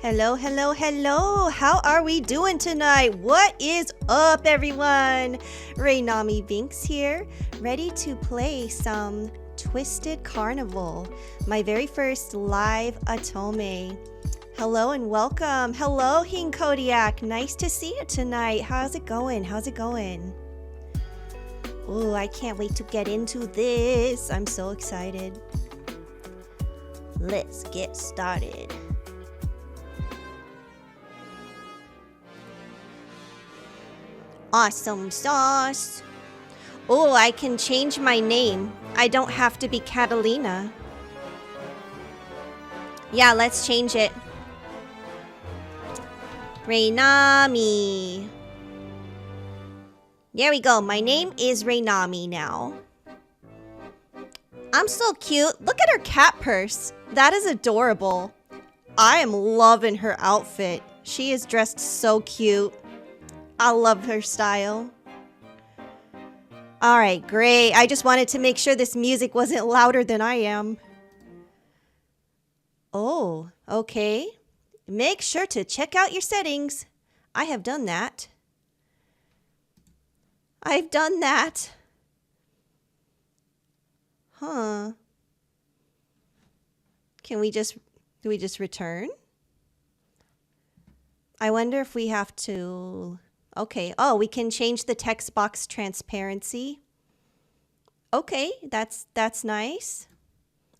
Hello, hello, hello. How are we doing tonight? What is up, everyone? Rainami Binks here, ready to play some Twisted Carnival, my very first live Otome. Hello and welcome. Hello, Hing Kodiak. Nice to see you tonight. How's it going? How's it going? Oh, I can't wait to get into this. I'm so excited. Let's get started. Awesome sauce. Oh, I can change my name. I don't have to be Catalina. Yeah, let's change it. Rainami. There we go. My name is Rainami now. I'm so cute. Look at her cat purse. That is adorable. I am loving her outfit. She is dressed so cute. I love her style. All right, great. I just wanted to make sure this music wasn't louder than I am. Oh, okay. Make sure to check out your settings. I have done that. I've done that. Huh. Do we just return? I wonder if we have to... Okay. Oh, we can change the text box transparency. Okay, that's nice.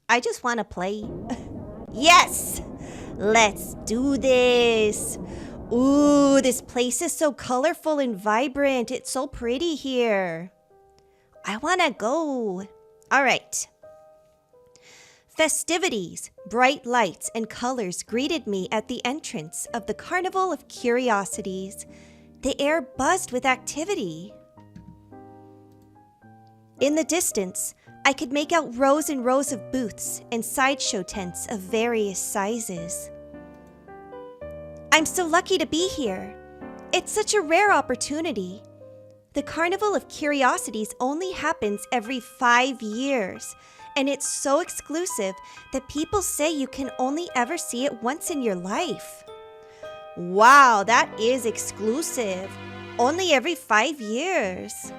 I just want to play. Yes! Let's do this. Ooh, this place is so colorful and vibrant. It's so pretty here. I want to go. All right. Festivities, bright lights, and colors greeted me at the entrance of the Carnival of Curiosities. The air buzzed with activity. In the distance, I could make out rows and rows of booths and sideshow tents of various sizes. I'm so lucky to be here. It's such a rare opportunity. The Carnival of Curiosities only happens every 5 years, and it's so exclusive that people say you can only ever see it once in your life. Wow, that is exclusive. Only every 5 years.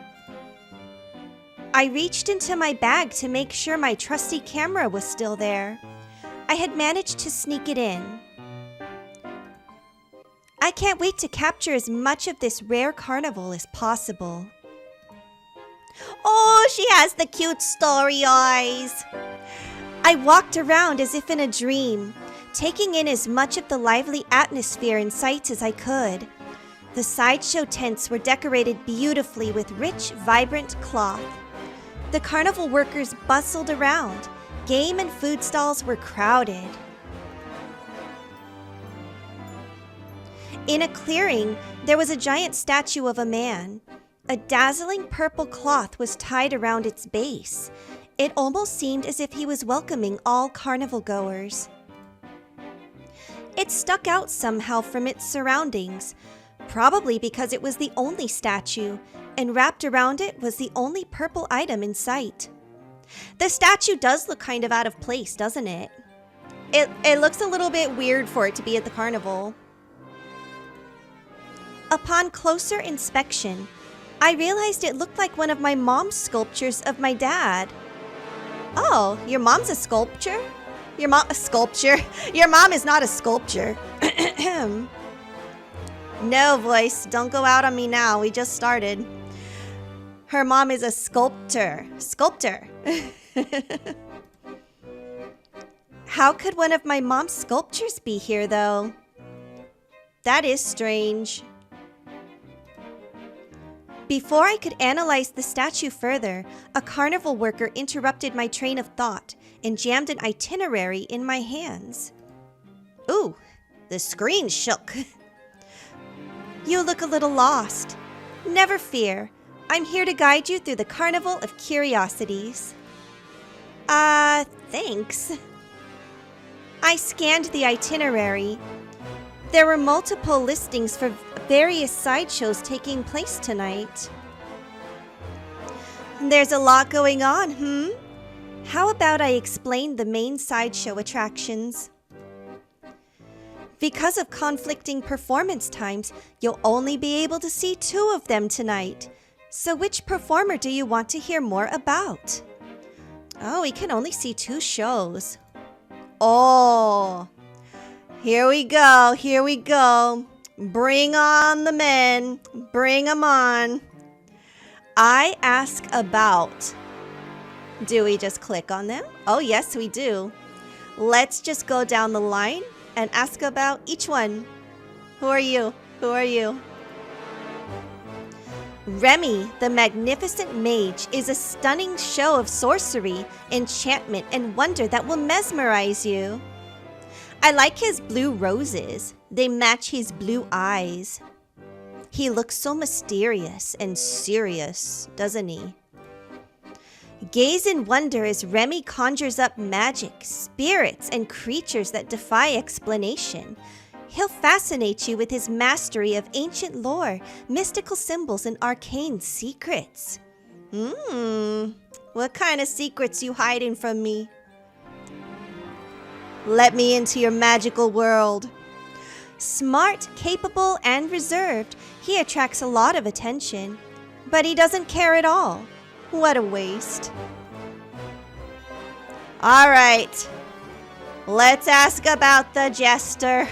I reached into my bag to make sure my trusty camera was still there. I had managed to sneak it in. I can't wait to capture as much of this rare carnival as possible. Oh, she has the cute story eyes. I walked around as if in a dream, taking in as much of the lively atmosphere and sights as I could. The sideshow tents were decorated beautifully with rich, vibrant cloth. The carnival workers bustled around. Game and food stalls were crowded. In a clearing, there was a giant statue of a man. A dazzling purple cloth was tied around its base. It almost seemed as if he was welcoming all carnival goers. It stuck out somehow from its surroundings, probably because it was the only statue, and wrapped around it was the only purple item in sight. The statue does look kind of out of place, doesn't it? It looks a little bit weird for it to be at the carnival. Upon closer inspection, I realized it looked like one of my mom's sculptures of my dad. Oh, your mom's a sculpture? Your mom is not a sculpture. No, voice, don't go out on me now. We just started. Her mom is a sculptor. How could one of my mom's sculptures be here, though? That is strange. Before I could analyze the statue further, a carnival worker interrupted my train of thought and jammed an itinerary in my hands. Ooh, the screen shook. You look a little lost. Never fear. I'm here to guide you through the Carnival of Curiosities. Thanks. I scanned the itinerary. There were multiple listings for various sideshows taking place tonight. There's a lot going on, How about I explain the main sideshow attractions? Because of conflicting performance times, you'll only be able to see 2 of them tonight. So which performer do you want to hear more about? Oh, we can only see 2 shows. Oh, here we go, here we go. Bring on the men, bring them on. I ask about. Do we just click on them? Oh, yes, we do. Let's just go down the line and ask about each one. Who are you? Who are you? Remy, the Magnificent Mage, is a stunning show of sorcery, enchantment, and wonder that will mesmerize you. I like his blue roses. They match his blue eyes. He looks so mysterious and serious, doesn't he? Gaze in wonder as Remy conjures up magic, spirits, and creatures that defy explanation. He'll fascinate you with his mastery of ancient lore, mystical symbols, and arcane secrets. What kind of secrets you hiding from me? Let me into your magical world. Smart, capable, and reserved, he attracts a lot of attention. But he doesn't care at all. What a waste. All right, let's ask about the jester.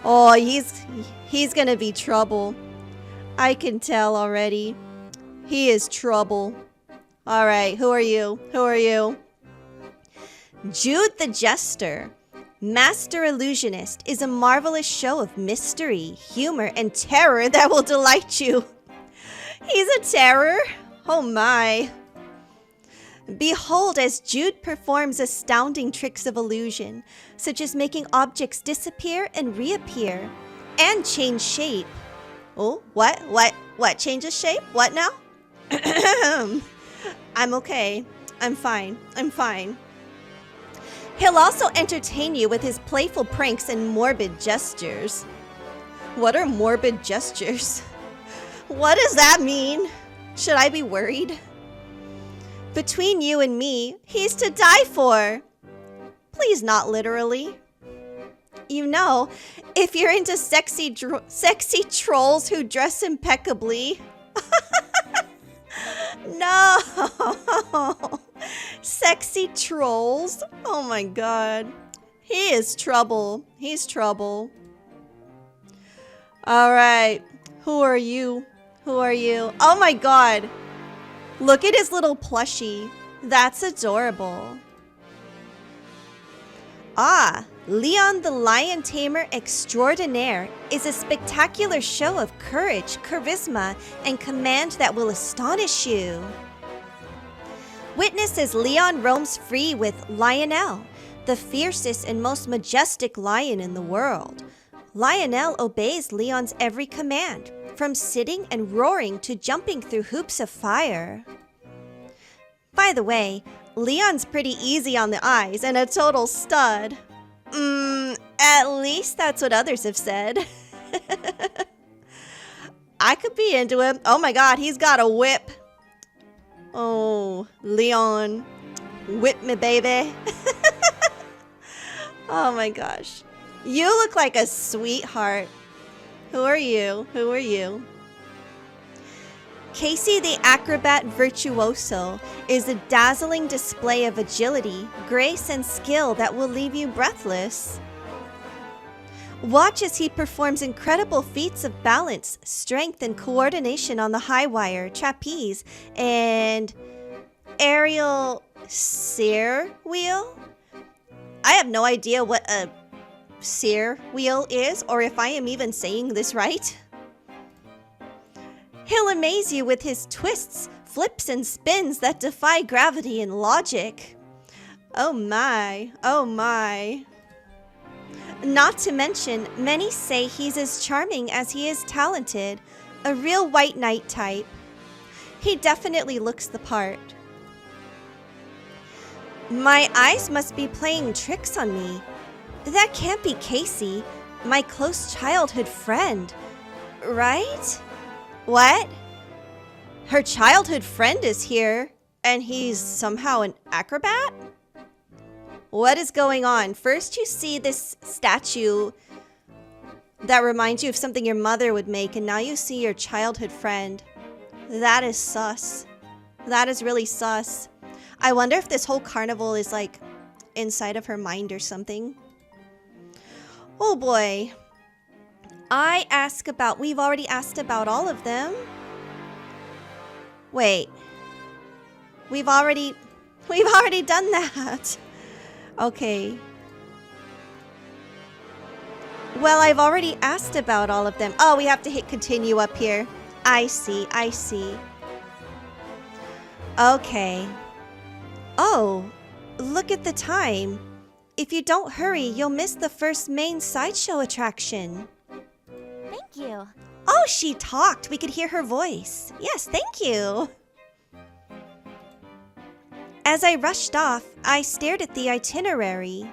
Oh, he's gonna be trouble. I can tell already. He is trouble. All right, who are you? Who are you? Jude the Jester, Master Illusionist, is a marvelous show of mystery, humor, and terror that will delight you. He's a terror? Oh my. Behold as Jude performs astounding tricks of illusion, such as making objects disappear and reappear, and change shape. Oh, what changes shape? What now? I'm okay. I'm fine. He'll also entertain you with his playful pranks and morbid gestures. What are morbid gestures? What does that mean? Should I be worried? Between you and me, he's to die for. Please not literally. You know, if you're into sexy trolls who dress impeccably. No. Sexy trolls? Oh my god. He is trouble. He's trouble. All right. Who are you? Who are you? Oh my god. Look at his little plushie. That's adorable. Ah, Leon the Lion Tamer Extraordinaire is a spectacular show of courage, charisma, and command that will astonish you. Witness as Leon roams free with Lionel, the fiercest and most majestic lion in the world. Lionel obeys Leon's every command, from sitting and roaring to jumping through hoops of fire. By the way, Leon's pretty easy on the eyes and a total stud. At least that's what others have said. I could be into him. Oh my god, he's got a whip. Oh, Leon. Whip me, baby. Oh my gosh. You look like a sweetheart. Who are you? Who are you? Casey the Acrobat Virtuoso is a dazzling display of agility, grace, and skill that will leave you breathless. Watch as he performs incredible feats of balance, strength, and coordination on the high wire, trapeze, and aerial sear wheel. I have no idea what a sear wheel is, or if I am even saying this right. He'll amaze you with his twists, flips, and spins that defy gravity and logic. Oh my, oh my. Not to mention, many say he's as charming as he is talented, a real white knight type. He definitely looks the part. My eyes must be playing tricks on me. That can't be Casey, my close childhood friend, right? What? Her childhood friend is here, and he's somehow an acrobat? What is going on? First you see this statue that reminds you of something your mother would make, and now you see your childhood friend. That is sus. That is really sus. I wonder if this whole carnival is like inside of her mind or something. Oh boy. We've already asked about all of them. Wait. We've already done that. Okay. Well, I've already asked about all of them. Oh, we have to hit continue up here. I see. Okay. Oh, look at the time. If you don't hurry, you'll miss the first main sideshow attraction. Thank you. Oh, she talked. We could hear her voice. Yes, thank you. As I rushed off, I stared at the itinerary.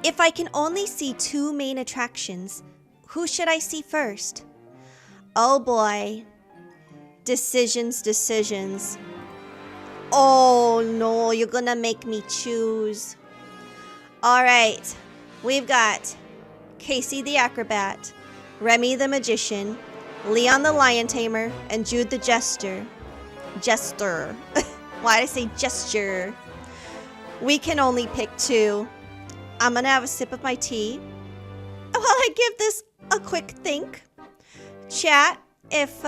If I can only see 2 main attractions, who should I see first? Oh boy. Decisions. Oh no, you're gonna make me choose. Alright, we've got Casey the Acrobat, Remy the Magician, Leon the Lion Tamer, and Jude the Jester. Why did I say gesture? We can only pick 2. I'm gonna have a sip of my tea while I give this a quick think. Chat, if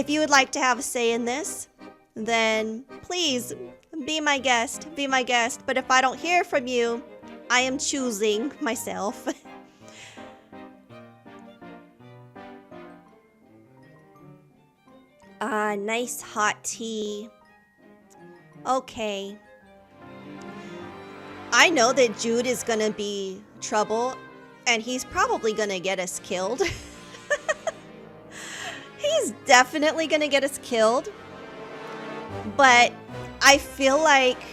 you would like to have a say in this, then please be my guest. But if I don't hear from you, I am choosing myself. Nice hot tea. Okay. I know that Jude is gonna be trouble, and he's probably gonna get us killed. He's definitely gonna get us killed. But I feel like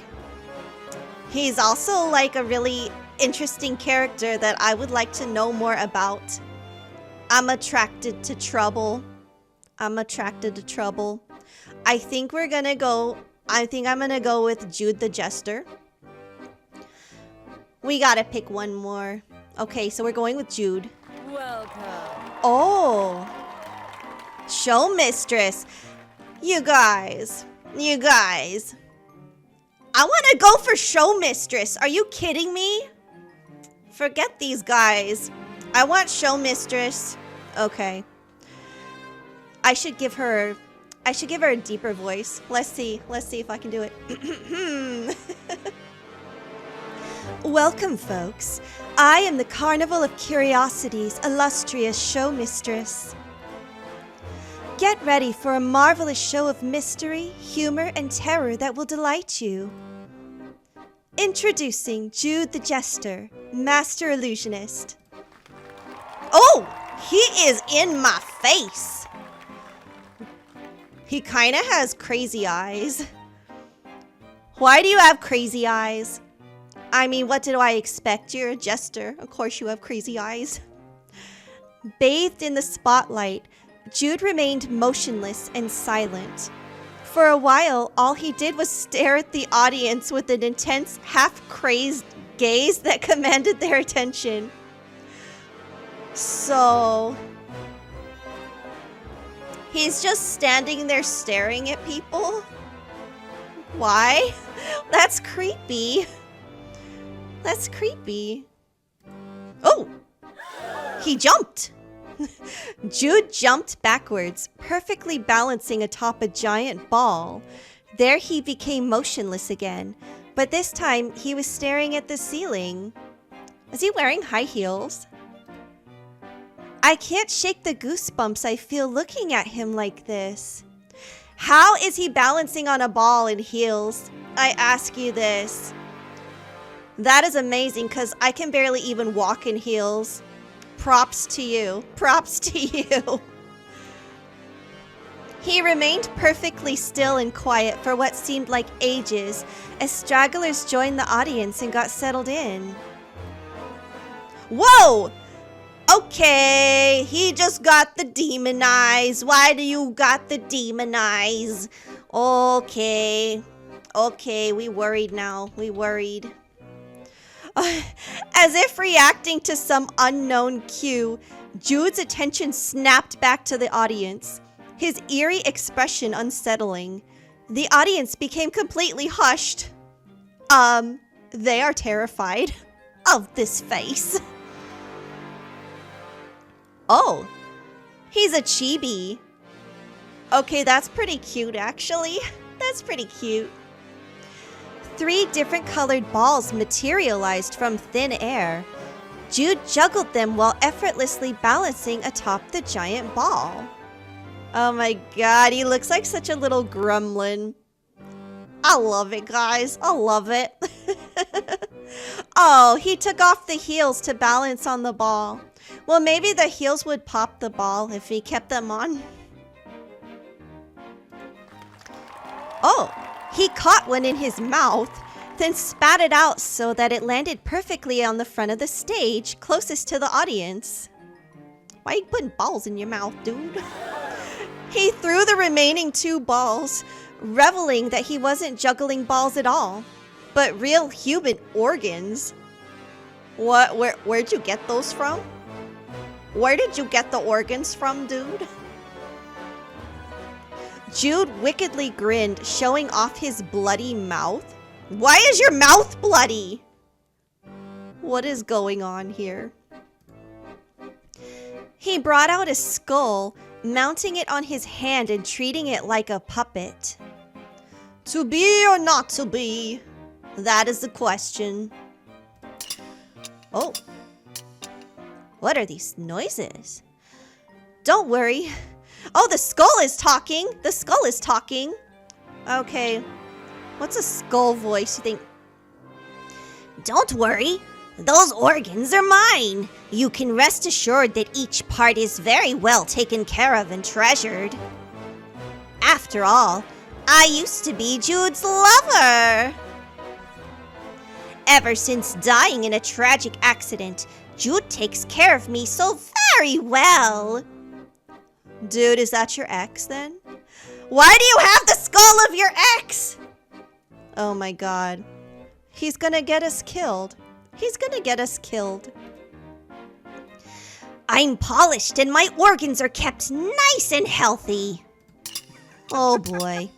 he's also like a really interesting character that I would like to know more about. I'm attracted to trouble. I think I'm gonna go with Jude the Jester. We gotta pick one more. Okay, so we're going with Jude. Welcome. Oh, show mistress. You guys. I want to go for show mistress. Are you kidding me? Forget these guys. I want show mistress. Okay. I should give her a deeper voice. Let's see if I can do it. Welcome, folks. I am the Carnival of Curiosities' illustrious show mistress. Get ready for a marvelous show of mystery, humor, and terror that will delight you. Introducing Jude the Jester, Master Illusionist. Oh, he is in my face. He kind of has crazy eyes. Why do you have crazy eyes? I mean, what did I expect? You're a jester. Of course you have crazy eyes. Bathed in the spotlight, Jude remained motionless and silent. For a while, all he did was stare at the audience with an intense, half-crazed gaze that commanded their attention. So, he's just standing there staring at people? Why? That's creepy. Oh! He jumped! Jude jumped backwards, perfectly balancing atop a giant ball. There he became motionless again, but this time he was staring at the ceiling. Was he wearing high heels? I can't shake the goosebumps I feel looking at him like this. How is he balancing on a ball in heels? I ask you this. That is amazing, because I can barely even walk in heels. Props to you. He remained perfectly still and quiet for what seemed like ages as stragglers joined the audience and got settled in. Whoa! Okay, he just got the demon eyes. Why do you got the demon eyes? Okay. Okay, we worried now. We worried. As if reacting to some unknown cue, Jude's attention snapped back to the audience, his eerie expression unsettling. The audience became completely hushed. They are terrified of this face. Oh, he's a chibi. Okay, that's pretty cute, actually. That's pretty cute. 3 different colored balls materialized from thin air. Jude juggled them while effortlessly balancing atop the giant ball. Oh my god, he looks like such a little gremlin. I love it, guys. I love it. Oh, he took off the heels to balance on the ball. Well, maybe the heels would pop the ball if he kept them on. Oh, he caught one in his mouth, then spat it out so that it landed perfectly on the front of the stage, closest to the audience. Why are you putting balls in your mouth, dude? He threw the remaining 2 balls, reveling that he wasn't juggling balls at all, but real human organs. What? Where'd you get those from? Where did you get the organs from, dude? Jude wickedly grinned, showing off his bloody mouth. Why is your mouth bloody? What is going on here? He brought out a skull, mounting it on his hand and treating it like a puppet. To be or not to be? That is the question. Oh. What are these noises? Don't worry. Oh, the skull is talking. The skull is talking. Okay. What's a skull voice, you think? Don't worry. Those organs are mine. You can rest assured that each part is very well taken care of and treasured. After all, I used to be Jude's lover. Ever since dying in a tragic accident, Jude takes care of me so very well. Dude, is that your ex then? Why do you have the skull of your ex? Oh my god. He's gonna get us killed. He's gonna get us killed. I'm polished and my organs are kept nice and healthy. Oh boy.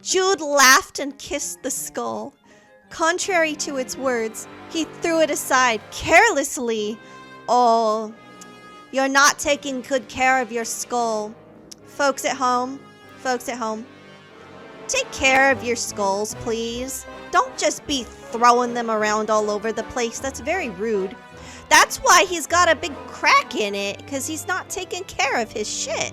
Jude laughed and kissed the skull. Contrary to its words, he threw it aside carelessly. Oh, you're not taking good care of your skull. Folks at home, take care of your skulls, please. Don't just be throwing them around all over the place. That's very rude. That's why he's got a big crack in it, because he's not taking care of his shit.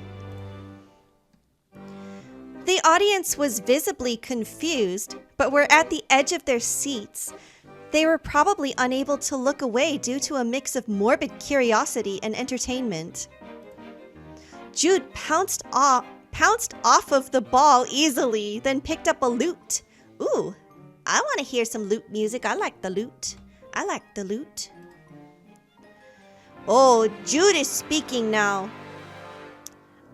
The audience was visibly confused, but were at the edge of their seats. They were probably unable to look away due to a mix of morbid curiosity and entertainment. Jude pounced off of the ball easily, then picked up a lute. Ooh, I want to hear some lute music. I like the lute. Oh, Jude is speaking now.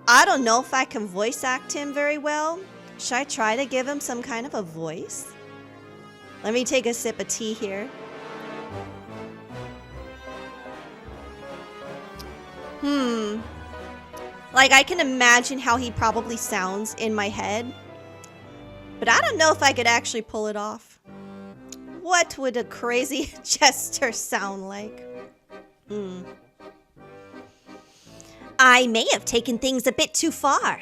I don't know if I can voice act him very well. Should I try to give him some kind of a voice? Let me take a sip of tea here. Like, I can imagine how he probably sounds in my head. But I don't know if I could actually pull it off. What would a crazy jester sound like? I may have taken things a bit too far.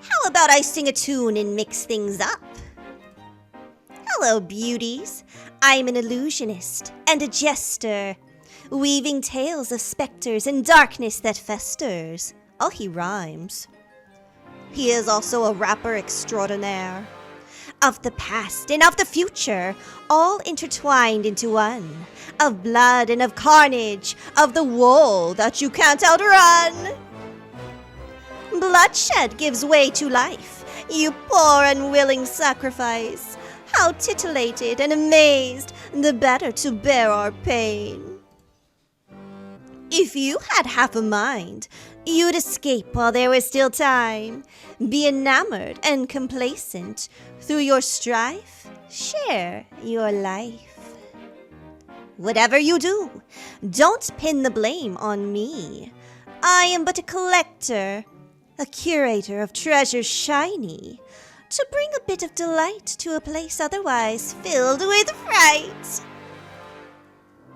How about I sing a tune and mix things up? Hello, beauties. I'm an illusionist and a jester, weaving tales of specters and darkness that festers. Oh, he rhymes. He is also a rapper extraordinaire. Of the past and of the future, all intertwined into one. Of blood and of carnage, of the woe that you can't outrun. Bloodshed gives way to life, you poor unwilling sacrifice. How titillated and amazed, the better to bear our pain. If you had half a mind, You'd escape while there was still time. Be enamored and complacent. Through your strife, share your life. Whatever you do, don't pin the blame on me. I am but a collector, a curator of treasures shiny, to bring a bit of delight to a place otherwise filled with fright.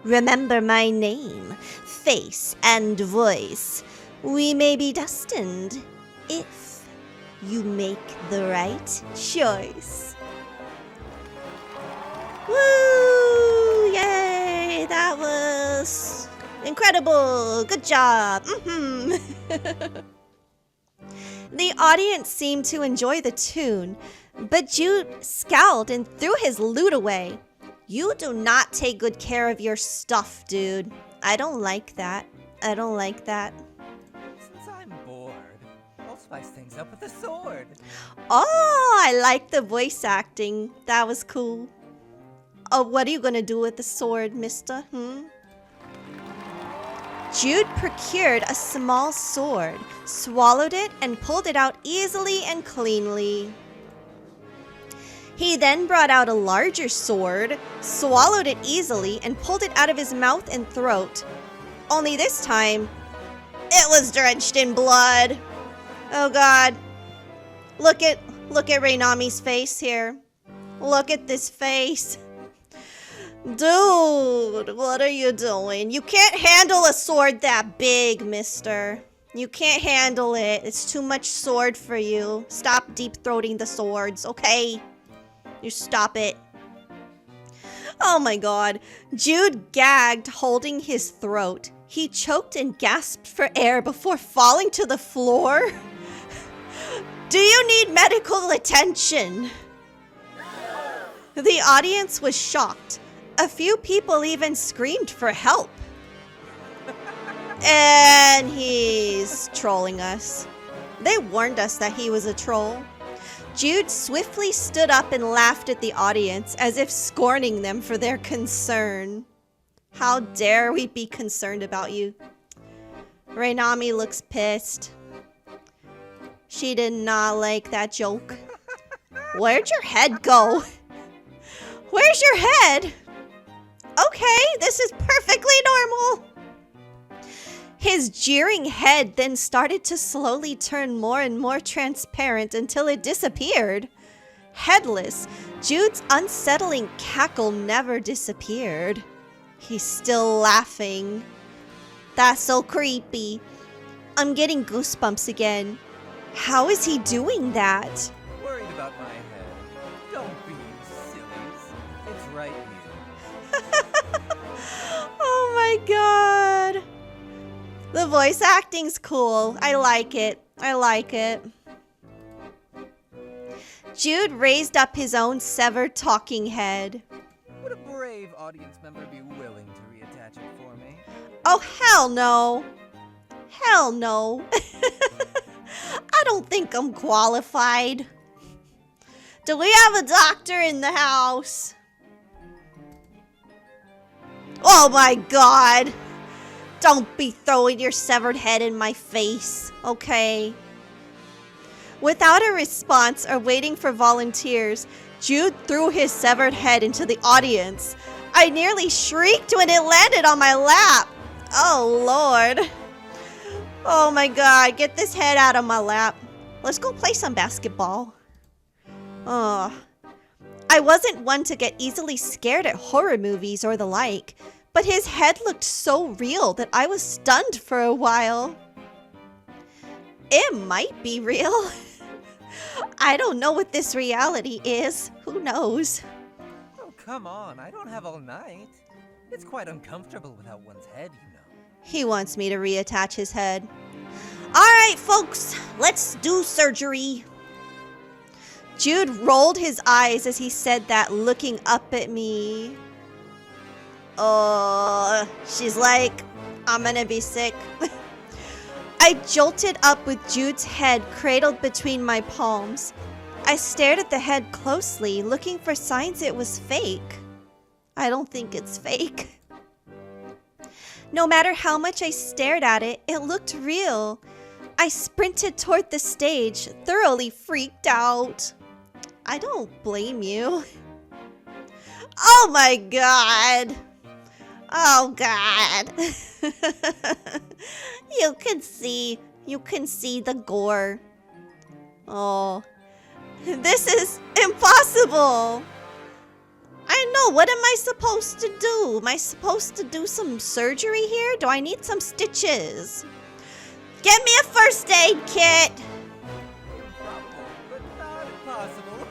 Remember my name, face, and voice. We may be destined if you make the right choice. Woo! Yay! That was incredible! Good job! The audience seemed to enjoy the tune, but Jude scowled and threw his lute away. You do not take good care of your stuff, dude. I don't like that. I don't like that. Since I'm bored, I'll spice things up with a sword. Oh, I like the voice acting. That was cool. Oh, what are you gonna do with the sword, mister? Jude procured a small sword, swallowed it, and pulled it out easily and cleanly. He then brought out a larger sword, swallowed it easily, and pulled it out of his mouth and throat. Only this time, it was drenched in blood. Oh god. Look at Rainami's face here. Look at this face. Dude, what are you doing? You can't handle a sword that big, mister. You can't handle it. It's too much sword for you. Stop deep-throating the swords, okay? You stop it. Oh my god. Jude gagged, holding his throat. He choked and gasped for air before falling to the floor. Do you need medical attention? The audience was shocked. A few people even screamed for help. And he's trolling us. They warned us that he was a troll. Jude swiftly stood up and laughed at the audience as if scorning them for their concern. How dare we be concerned about you? Rainami looks pissed. She did not like that joke. Where'd your head go? Where's your head? Okay, this is perfectly normal. His jeering head then started to slowly turn more and more transparent until it disappeared. Headless, Jude's unsettling cackle never disappeared. He's still laughing. That's so creepy. I'm getting goosebumps again. How is he doing that? Worried about my head? Don't be sillies. It's right here. Oh my god. The voice acting's cool. I like it. I like it. Jude raised up his own severed talking head. Would a brave audience member be willing to reattach it for me? Oh, hell no. Hell no. I don't think I'm qualified. Do we have a doctor in the house? Oh my god. Don't be throwing your severed head in my face, okay? Without a response or waiting for volunteers, Jude threw his severed head into the audience. I nearly shrieked when it landed on my lap. Oh, Lord. Oh my god, get this head out of my lap. Let's go play some basketball. I wasn't one to get easily scared at horror movies or the like, but his head looked so real that I was stunned for a while. It might be real. I don't know what this reality is. Who knows? Oh, come on. I don't have all night. It's quite uncomfortable without one's head, you know. He wants me to reattach his head. Alright, folks. Let's do surgery. Jude rolled his eyes as he said that, looking up at me. She's like, I'm gonna be sick. I jolted up with Jude's head cradled between my palms. I stared at the head closely, looking for signs it was fake. I don't think it's fake. No matter how much I stared at it, it looked real. I sprinted toward the stage, thoroughly freaked out. I don't blame you. Oh my god! Oh god! You can see the gore. Oh, this is impossible! I know, what am I supposed to do? Am I supposed to do some surgery here? Do I need some stitches? Get me a first aid kit! But not impossible.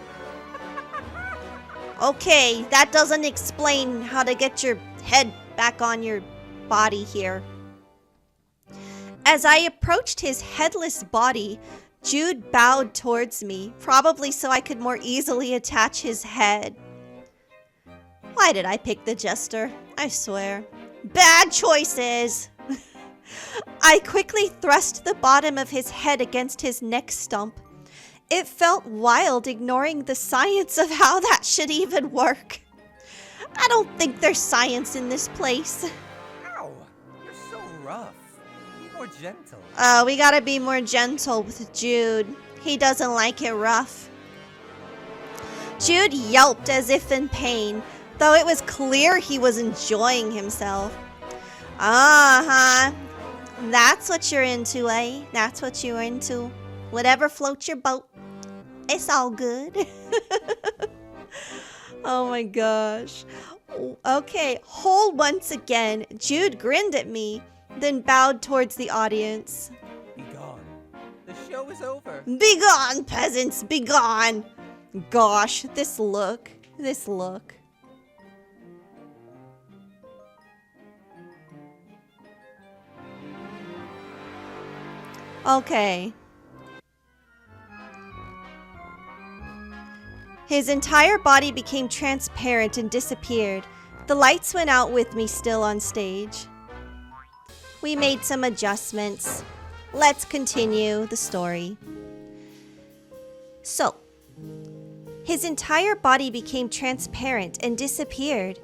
Okay, that doesn't explain how to get your head back on your body here. As I approached his headless body, Jude bowed towards me, probably so I could more easily attach his head. Why did I pick the jester? I swear. Bad choices! I quickly thrust the bottom of his head against his neck stump. It felt wild, ignoring the science of how that should even work. I don't think there's science in this place. Ow! You're so rough. Be more gentle. We gotta be more gentle with Jude. He doesn't like it rough. Jude yelped as if in pain, though it was clear he was enjoying himself. Uh-huh. That's what you're into, eh? That's what you're into. Whatever floats your boat. It's all good. Oh my gosh. Okay, hold once again. Jude grinned at me, then bowed towards the audience. Be gone. The show is over. Be gone, peasants, be gone. Gosh, this look. This look. Okay. His entire body became transparent and disappeared. The lights went out with me still on stage. We made some adjustments. Let's continue the story. So, his entire body became transparent and disappeared.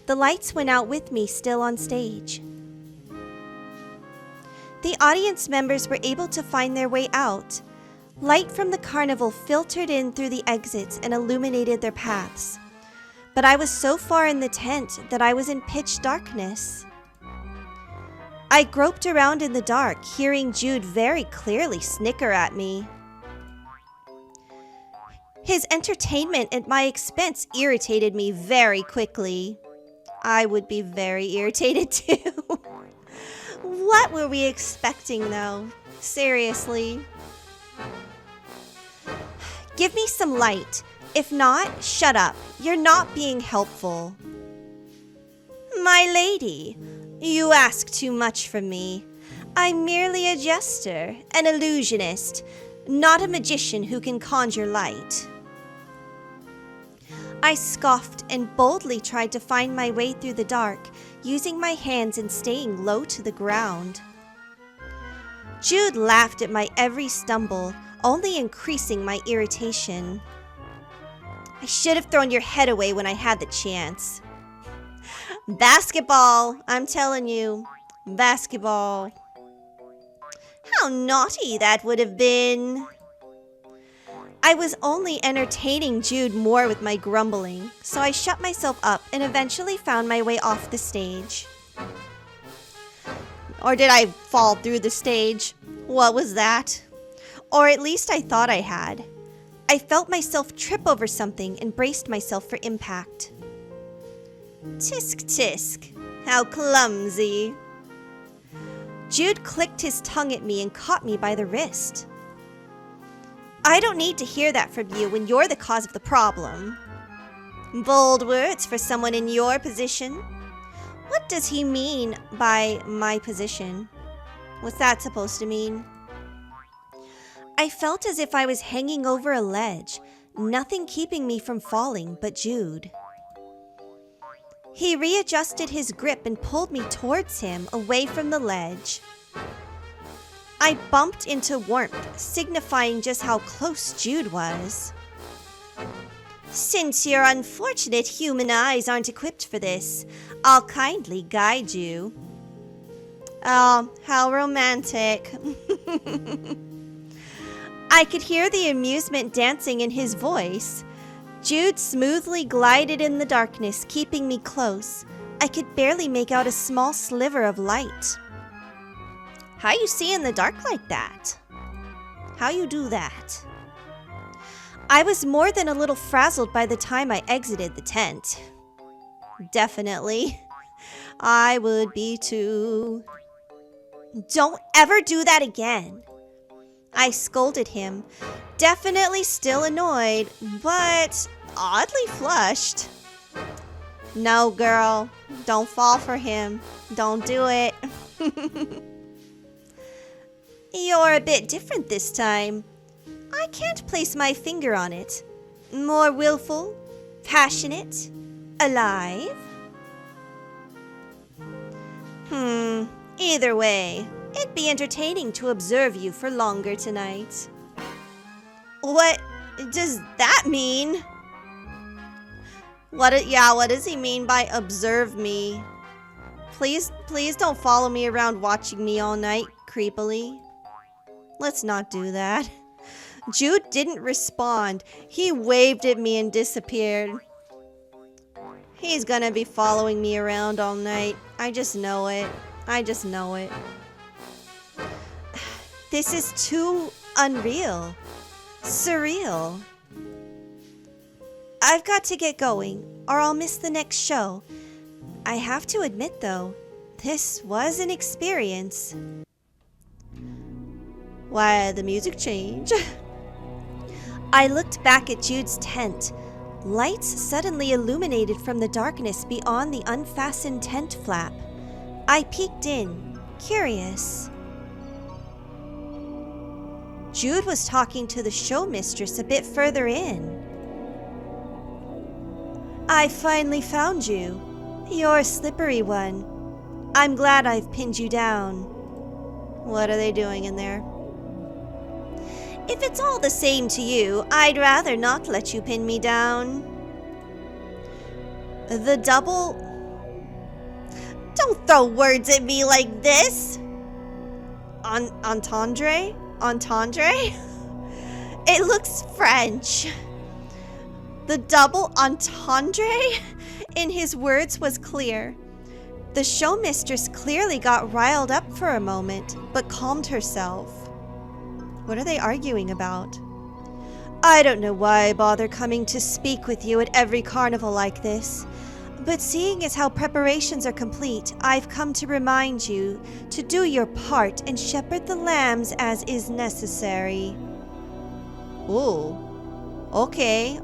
The lights went out with me still on stage. The audience members were able to find their way out. Light from the carnival filtered in through the exits and illuminated their paths. But I was so far in the tent that I was in pitch darkness. I groped around in the dark, hearing Jude very clearly snicker at me. His entertainment at my expense irritated me very quickly. I would be very irritated too. What were we expecting, though? Seriously. Give me some light. If not, shut up. You're not being helpful. My lady, you ask too much from me. I'm merely a jester, an illusionist, not a magician who can conjure light. I scoffed and boldly tried to find my way through the dark, using my hands and staying low to the ground. Jude laughed at my every stumble, only increasing my irritation. I should have thrown your head away when I had the chance. Basketball, I'm telling you. Basketball. How naughty that would have been. I was only entertaining Jude more with my grumbling, so I shut myself up and eventually found my way off the stage. Or did I fall through the stage? What was that? Or at least I thought I had. I felt myself trip over something and braced myself for impact. Tisk tisk, how clumsy. Jude clicked his tongue at me and caught me by the wrist. I don't need to hear that from you when you're the cause of the problem. Bold words for someone in your position. What does he mean by my position? What's that supposed to mean? I felt as if I was hanging over a ledge, nothing keeping me from falling but Jude. He readjusted his grip and pulled me towards him, away from the ledge. I bumped into warmth, signifying just how close Jude was. Since your unfortunate human eyes aren't equipped for this, I'll kindly guide you. Oh, how romantic. I could hear the amusement dancing in his voice. Jude smoothly glided in the darkness, keeping me close. I could barely make out a small sliver of light. How you see in the dark like that? How you do that? I was more than a little frazzled by the time I exited the tent. Definitely. I would be too. Don't ever do that again. I scolded him, definitely still annoyed, but oddly flushed. No, girl, don't fall for him. Don't do it. You're a bit different this time. I can't place my finger on it. More willful, passionate, alive. Either way, it'd be entertaining to observe you for longer tonight. What does that mean? What does he mean by observe me? Please don't follow me around watching me all night, creepily. Let's not do that. Jude didn't respond. He waved at me and disappeared. He's gonna be following me around all night. I just know it. This is too unreal. Surreal. I've got to get going, or I'll miss the next show. I have to admit, though, this was an experience. Why, the music changed. I looked back at Jude's tent. Lights suddenly illuminated from the darkness beyond the unfastened tent flap. I peeked in, curious. Jude was talking to the show mistress a bit further in. I finally found you. You're a slippery one. I'm glad I've pinned you down. What are they doing in there? If it's all the same to you, I'd rather not let you pin me down. The double... Don't throw words at me like this! Entendre? Entendre? It looks French. The double entendre in his words was clear. The show mistress clearly got riled up for a moment, but calmed herself. What are they arguing about? I don't know why I bother coming to speak with you at every carnival like this, but seeing as how preparations are complete, I've come to remind you to do your part and shepherd the lambs as is necessary. Ooh. Okay.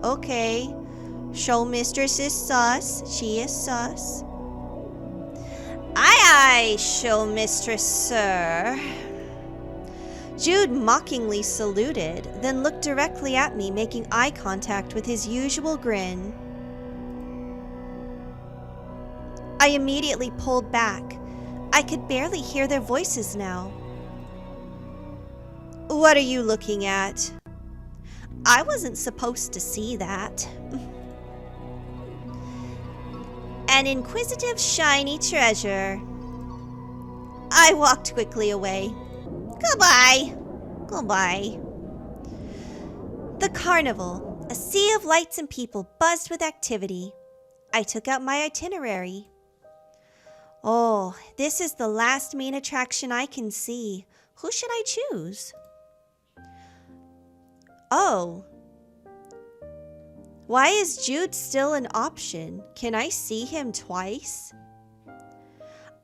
Show mistress is sus. She is sus. Aye, show mistress, sir. Jude mockingly saluted, then looked directly at me, making eye contact with his usual grin. I immediately pulled back. I could barely hear their voices now. What are you looking at? I wasn't supposed to see that. An inquisitive, shiny treasure. I walked quickly away. Goodbye. The carnival, a sea of lights and people buzzed with activity. I took out my itinerary. Oh, this is the last main attraction I can see. Who should I choose? Oh. Why is Jude still an option? Can I see him twice?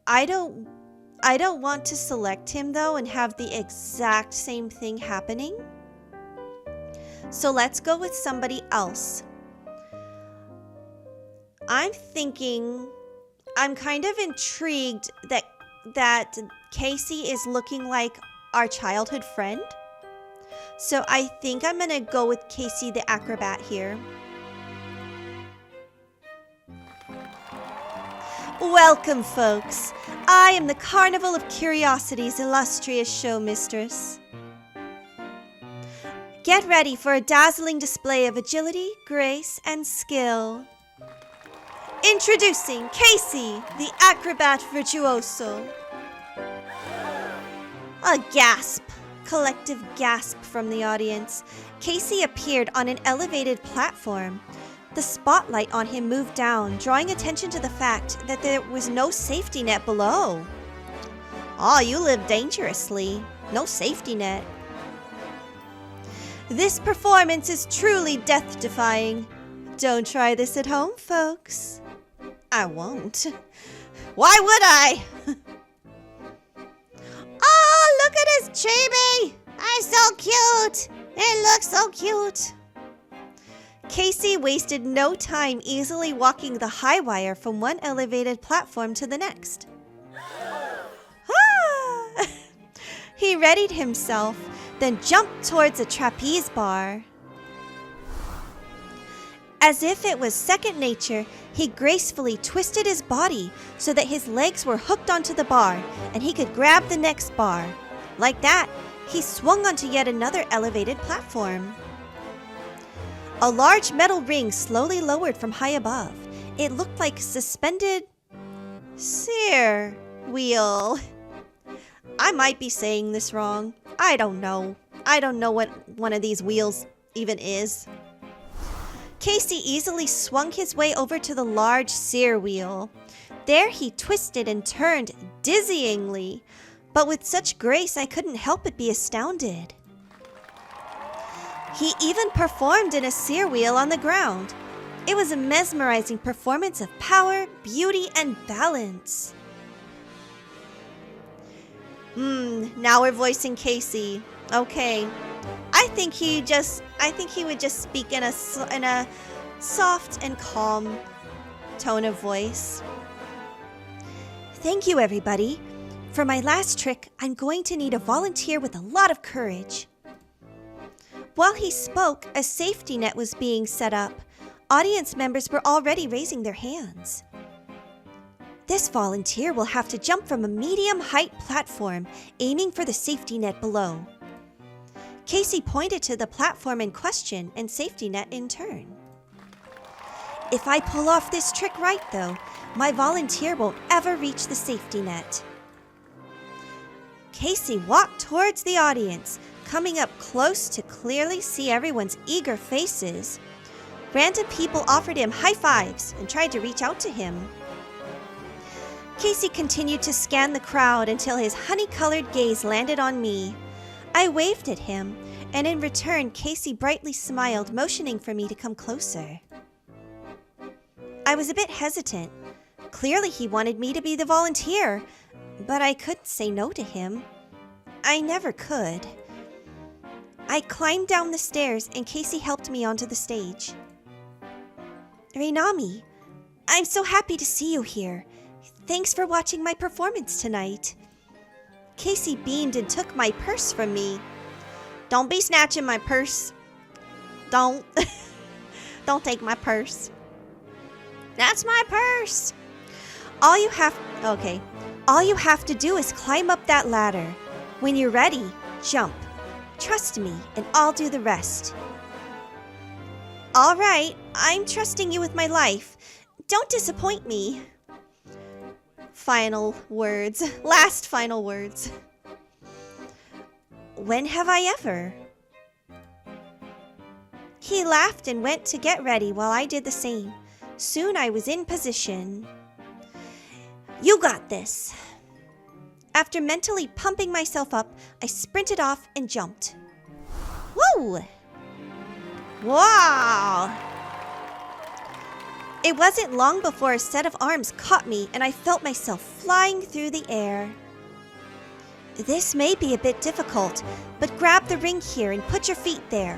I don't want to select him though and have the exact same thing happening. So let's go with somebody else. I'm kind of intrigued that Casey is looking like our childhood friend. So I think I'm gonna go with Casey the acrobat here. Welcome, folks. I am the Carnival of Curiosity's illustrious show mistress. Get ready for a dazzling display of agility, grace, and skill. Introducing Casey, the acrobat virtuoso. A gasp. Collective gasp from the audience. Casey appeared on an elevated platform. The spotlight on him moved down, drawing attention to the fact that there was no safety net below. Oh, you live dangerously. No safety net. This performance is truly death-defying. Don't try this at home, folks. I won't. Why would I? Oh, look at his chibi! I'm so cute! It looks so cute! Casey wasted no time easily walking the high wire from one elevated platform to the next. Ah! He readied himself, then jumped towards a trapeze bar. As if it was second nature, he gracefully twisted his body so that his legs were hooked onto the bar and he could grab the next bar. Like that, he swung onto yet another elevated platform. A large metal ring slowly lowered from high above. It looked like suspended steer wheel. I might be saying this wrong. I don't know. I don't know what one of these wheels even is. Casey easily swung his way over to the large sear wheel. There he twisted and turned dizzyingly, but with such grace I couldn't help but be astounded. He even performed in a sear wheel on the ground. It was a mesmerizing performance of power, beauty, and balance. Now we're voicing Casey. Okay. I think he would just speak in a soft and calm tone of voice. Thank you, everybody. For my last trick, I'm going to need a volunteer with a lot of courage. While he spoke, a safety net was being set up. Audience members were already raising their hands. This volunteer will have to jump from a medium-height platform, aiming for the safety net below. Casey pointed to the platform in question and safety net in turn. If I pull off this trick right, though, my volunteer won't ever reach the safety net. Casey walked towards the audience, coming up close to clearly see everyone's eager faces. Random people offered him high fives and tried to reach out to him. Casey continued to scan the crowd until his honey-colored gaze landed on me. I waved at him, and in return, Casey brightly smiled, motioning for me to come closer. I was a bit hesitant. Clearly, he wanted me to be the volunteer, but I couldn't say no to him. I never could. I climbed down the stairs, and Casey helped me onto the stage. Reinami, I'm so happy to see you here. Thanks for watching my performance tonight. Casey beamed and took my purse from me. Don't be snatching my purse. Don't take my purse. That's my purse. All you have to do is climb up that ladder. When you're ready, jump. Trust me, and I'll do the rest. All right, I'm trusting you with my life. Don't disappoint me. Final words. Last final words. When have I ever? He laughed and went to get ready while I did the same. Soon I was in position. You got this. After mentally pumping myself up, I sprinted off and jumped. Woo! Wow! It wasn't long before a set of arms caught me and I felt myself flying through the air. This may be a bit difficult, but grab the ring here and put your feet there.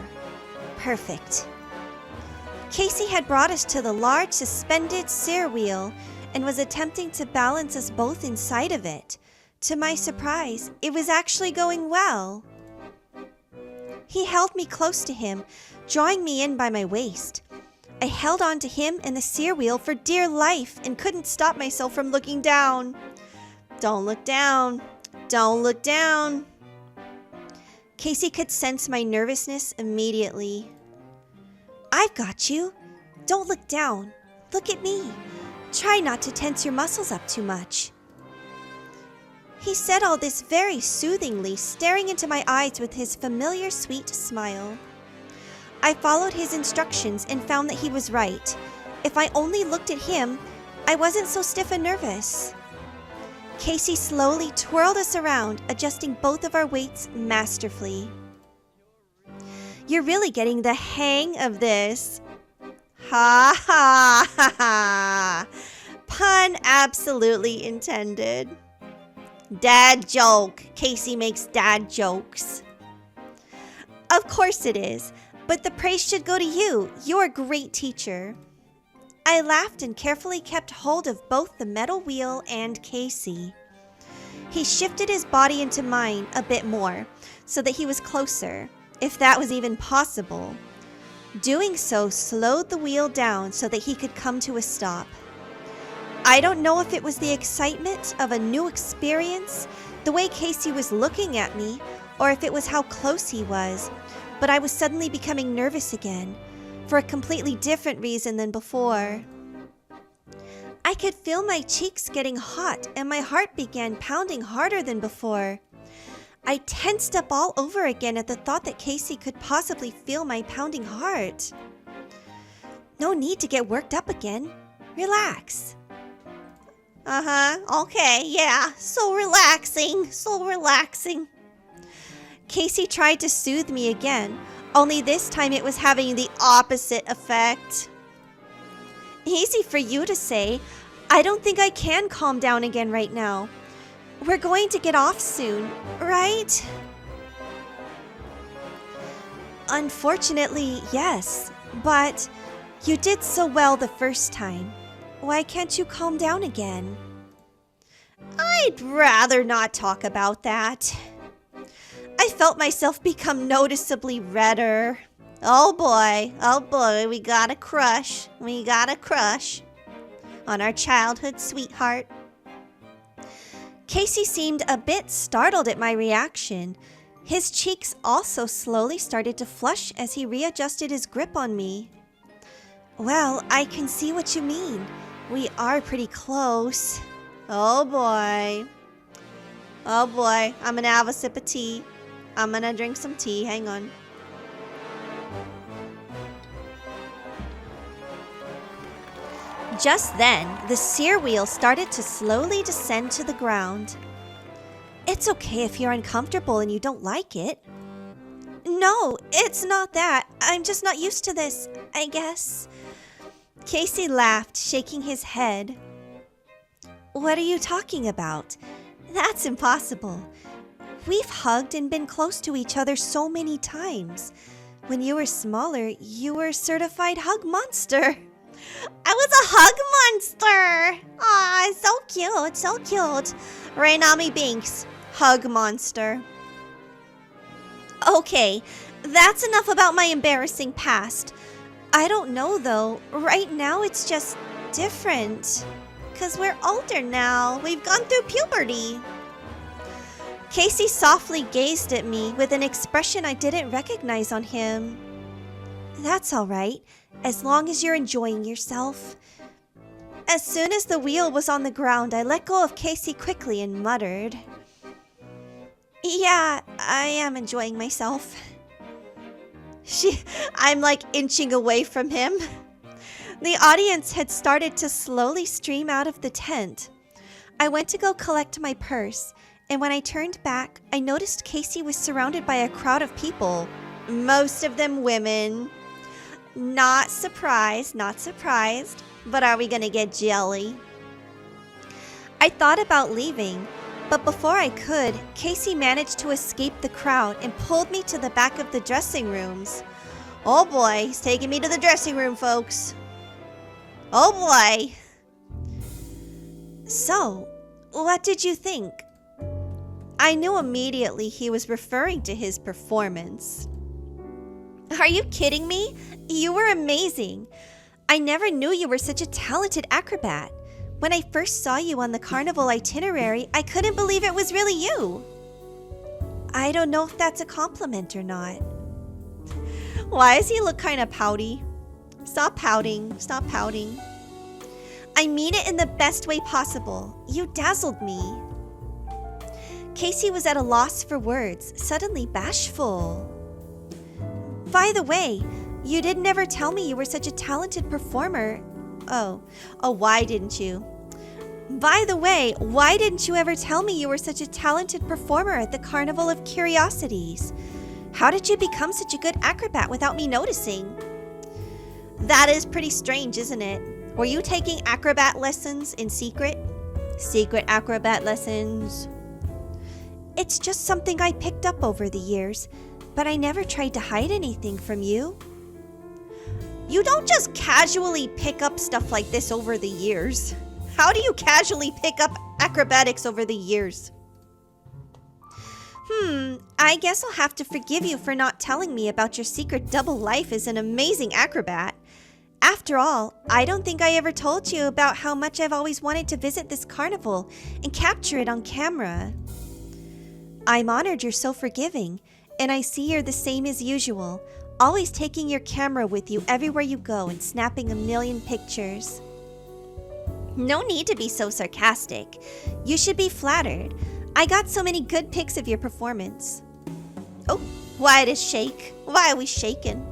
Perfect. Casey had brought us to the large suspended sear wheel and was attempting to balance us both inside of it. To my surprise, it was actually going well. He held me close to him, drawing me in by my waist. I held on to him and the sear wheel for dear life and couldn't stop myself from looking down. Don't look down. Don't look down. Casey could sense my nervousness immediately. I've got you. Don't look down. Look at me. Try not to tense your muscles up too much. He said all this very soothingly, staring into my eyes with his familiar sweet smile. I followed his instructions and found that he was right. If I only looked at him, I wasn't so stiff and nervous. Casey slowly twirled us around, adjusting both of our weights masterfully. You're really getting the hang of this. Ha ha ha ha. Pun absolutely intended. Dad joke. Casey makes dad jokes. Of course it is, but the praise should go to you. You're a great teacher. I laughed and carefully kept hold of both the metal wheel and Casey. He shifted his body into mine a bit more, so that he was closer, if that was even possible. Doing so slowed the wheel down so that he could come to a stop. I don't know if it was the excitement of a new experience, the way Casey was looking at me, or if it was how close he was, but I was suddenly becoming nervous again, for a completely different reason than before. I could feel my cheeks getting hot and my heart began pounding harder than before. I tensed up all over again at the thought that Casey could possibly feel my pounding heart. No need to get worked up again. Relax. Okay, yeah, so relaxing. Casey tried to soothe me again, only this time it was having the opposite effect. Easy for you to say. I don't think I can calm down again right now. We're going to get off soon, right? Unfortunately, yes, but you did so well the first time. Why can't you calm down again? I'd rather not talk about that. I felt myself become noticeably redder. Oh boy, we got a crush on our childhood sweetheart. Casey seemed a bit startled at my reaction. His cheeks also slowly started to flush as he readjusted his grip on me. Well, I can see what you mean. We are pretty close. Oh boy, I'm gonna have a sip of tea. I'm gonna drink some tea, hang on. Just then, the sear wheel started to slowly descend to the ground. It's okay if you're uncomfortable and you don't like it. No, it's not that. I'm just not used to this, I guess. Casey laughed, shaking his head. What are you talking about? That's impossible. We've hugged and been close to each other so many times. When you were smaller, you were a certified hug monster. I was a hug monster. Aw, so cute. Rainami Binks, hug monster. Okay, that's enough about my embarrassing past. I don't know though. Right now it's just different. 'Cause we're older now. We've gone through puberty. Casey softly gazed at me with an expression I didn't recognize on him. That's all right, as long as you're enjoying yourself. As soon as the wheel was on the ground, I let go of Casey quickly and muttered, Yeah, I am enjoying myself. I'm like inching away from him. The audience had started to slowly stream out of the tent. I went to go collect my purse, and when I turned back, I noticed Casey was surrounded by a crowd of people, most of them women. Not surprised, but are we gonna get jelly? I thought about leaving, but before I could, Casey managed to escape the crowd and pulled me to the back of the dressing rooms. Oh boy, he's taking me to the dressing room, folks. Oh boy. So, what did you think? I knew immediately he was referring to his performance. Are you kidding me? You were amazing. I never knew you were such a talented acrobat. When I first saw you on the carnival itinerary, I couldn't believe it was really you. I don't know if that's a compliment or not. Why does he look kind of pouty? Stop pouting. I mean it in the best way possible. You dazzled me. Casey was at a loss for words, suddenly bashful. By the way, you didn't ever tell me you were such a talented performer. Oh, why didn't you? By the way, why didn't you ever tell me you were such a talented performer at the Carnival of Curiosities? How did you become such a good acrobat without me noticing? That is pretty strange, isn't it? Were you taking acrobat lessons in secret? Secret acrobat lessons? It's just something I picked up over the years, but I never tried to hide anything from you. You don't just casually pick up stuff like this over the years. How do you casually pick up acrobatics over the years? I guess I'll have to forgive you for not telling me about your secret double life as an amazing acrobat. After all, I don't think I ever told you about how much I've always wanted to visit this carnival and capture it on camera. I'm honored you're so forgiving, and I see you're the same as usual, always taking your camera with you everywhere you go and snapping a million pictures. No need to be so sarcastic. You should be flattered. I got so many good pics of your performance. Oh, why does shake? Why are we shaking?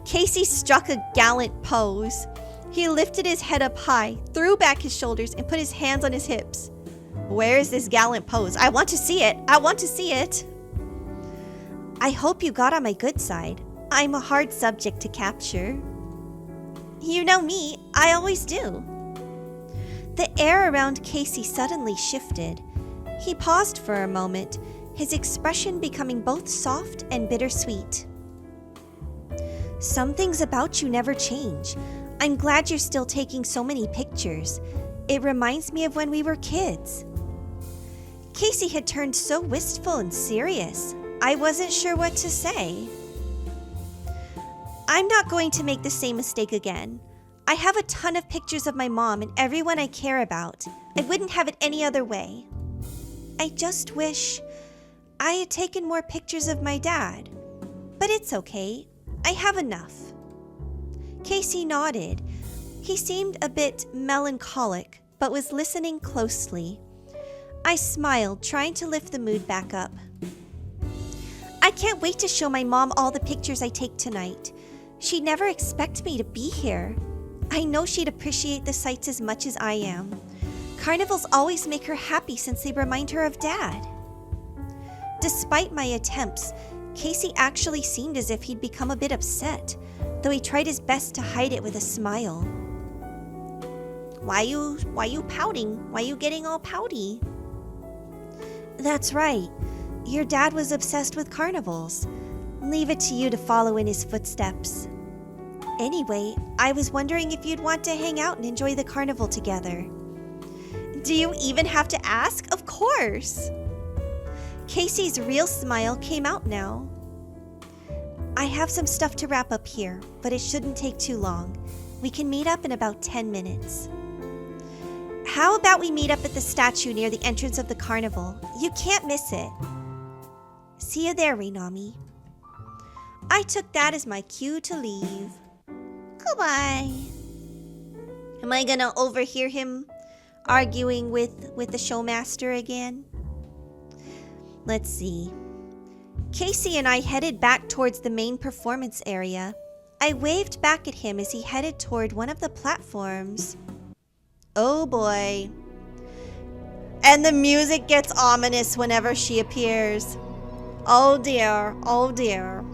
Casey struck a gallant pose. He lifted his head up high, threw back his shoulders, and put his hands on his hips. Where is this gallant pose? I want to see it. I want to see it. I hope you got on my good side. I'm a hard subject to capture. You know me, I always do. The air around Casey suddenly shifted. He paused for a moment, his expression becoming both soft and bittersweet. Some things about you never change. I'm glad you're still taking so many pictures. It reminds me of when we were kids. Casey had turned so wistful and serious. I wasn't sure what to say. I'm not going to make the same mistake again. I have a ton of pictures of my mom and everyone I care about. I wouldn't have it any other way. I just wish I had taken more pictures of my dad. But it's okay. I have enough. Casey nodded. He seemed a bit melancholic, but was listening closely. I smiled, trying to lift the mood back up. I can't wait to show my mom all the pictures I take tonight. She'd never expect me to be here. I know she'd appreciate the sights as much as I am. Carnivals always make her happy since they remind her of Dad. Despite my attempts, Casey actually seemed as if he'd become a bit upset, though he tried his best to hide it with a smile. Why you pouting? Why you getting all pouty? That's right. Your dad was obsessed with carnivals. Leave it to you to follow in his footsteps. Anyway, I was wondering if you'd want to hang out and enjoy the carnival together. Do you even have to ask? Of course! Casey's real smile came out now. I have some stuff to wrap up here, but it shouldn't take too long. We can meet up in about 10 minutes. How about we meet up at the statue near the entrance of the carnival? You can't miss it. See you there, Reinami. I took that as my cue to leave. Goodbye. Am I gonna overhear him arguing with the showmaster again? Let's see. Casey and I headed back towards the main performance area. I waved back at him as he headed toward one of the platforms. Oh boy. And the music gets ominous whenever she appears. Oh dear, oh dear.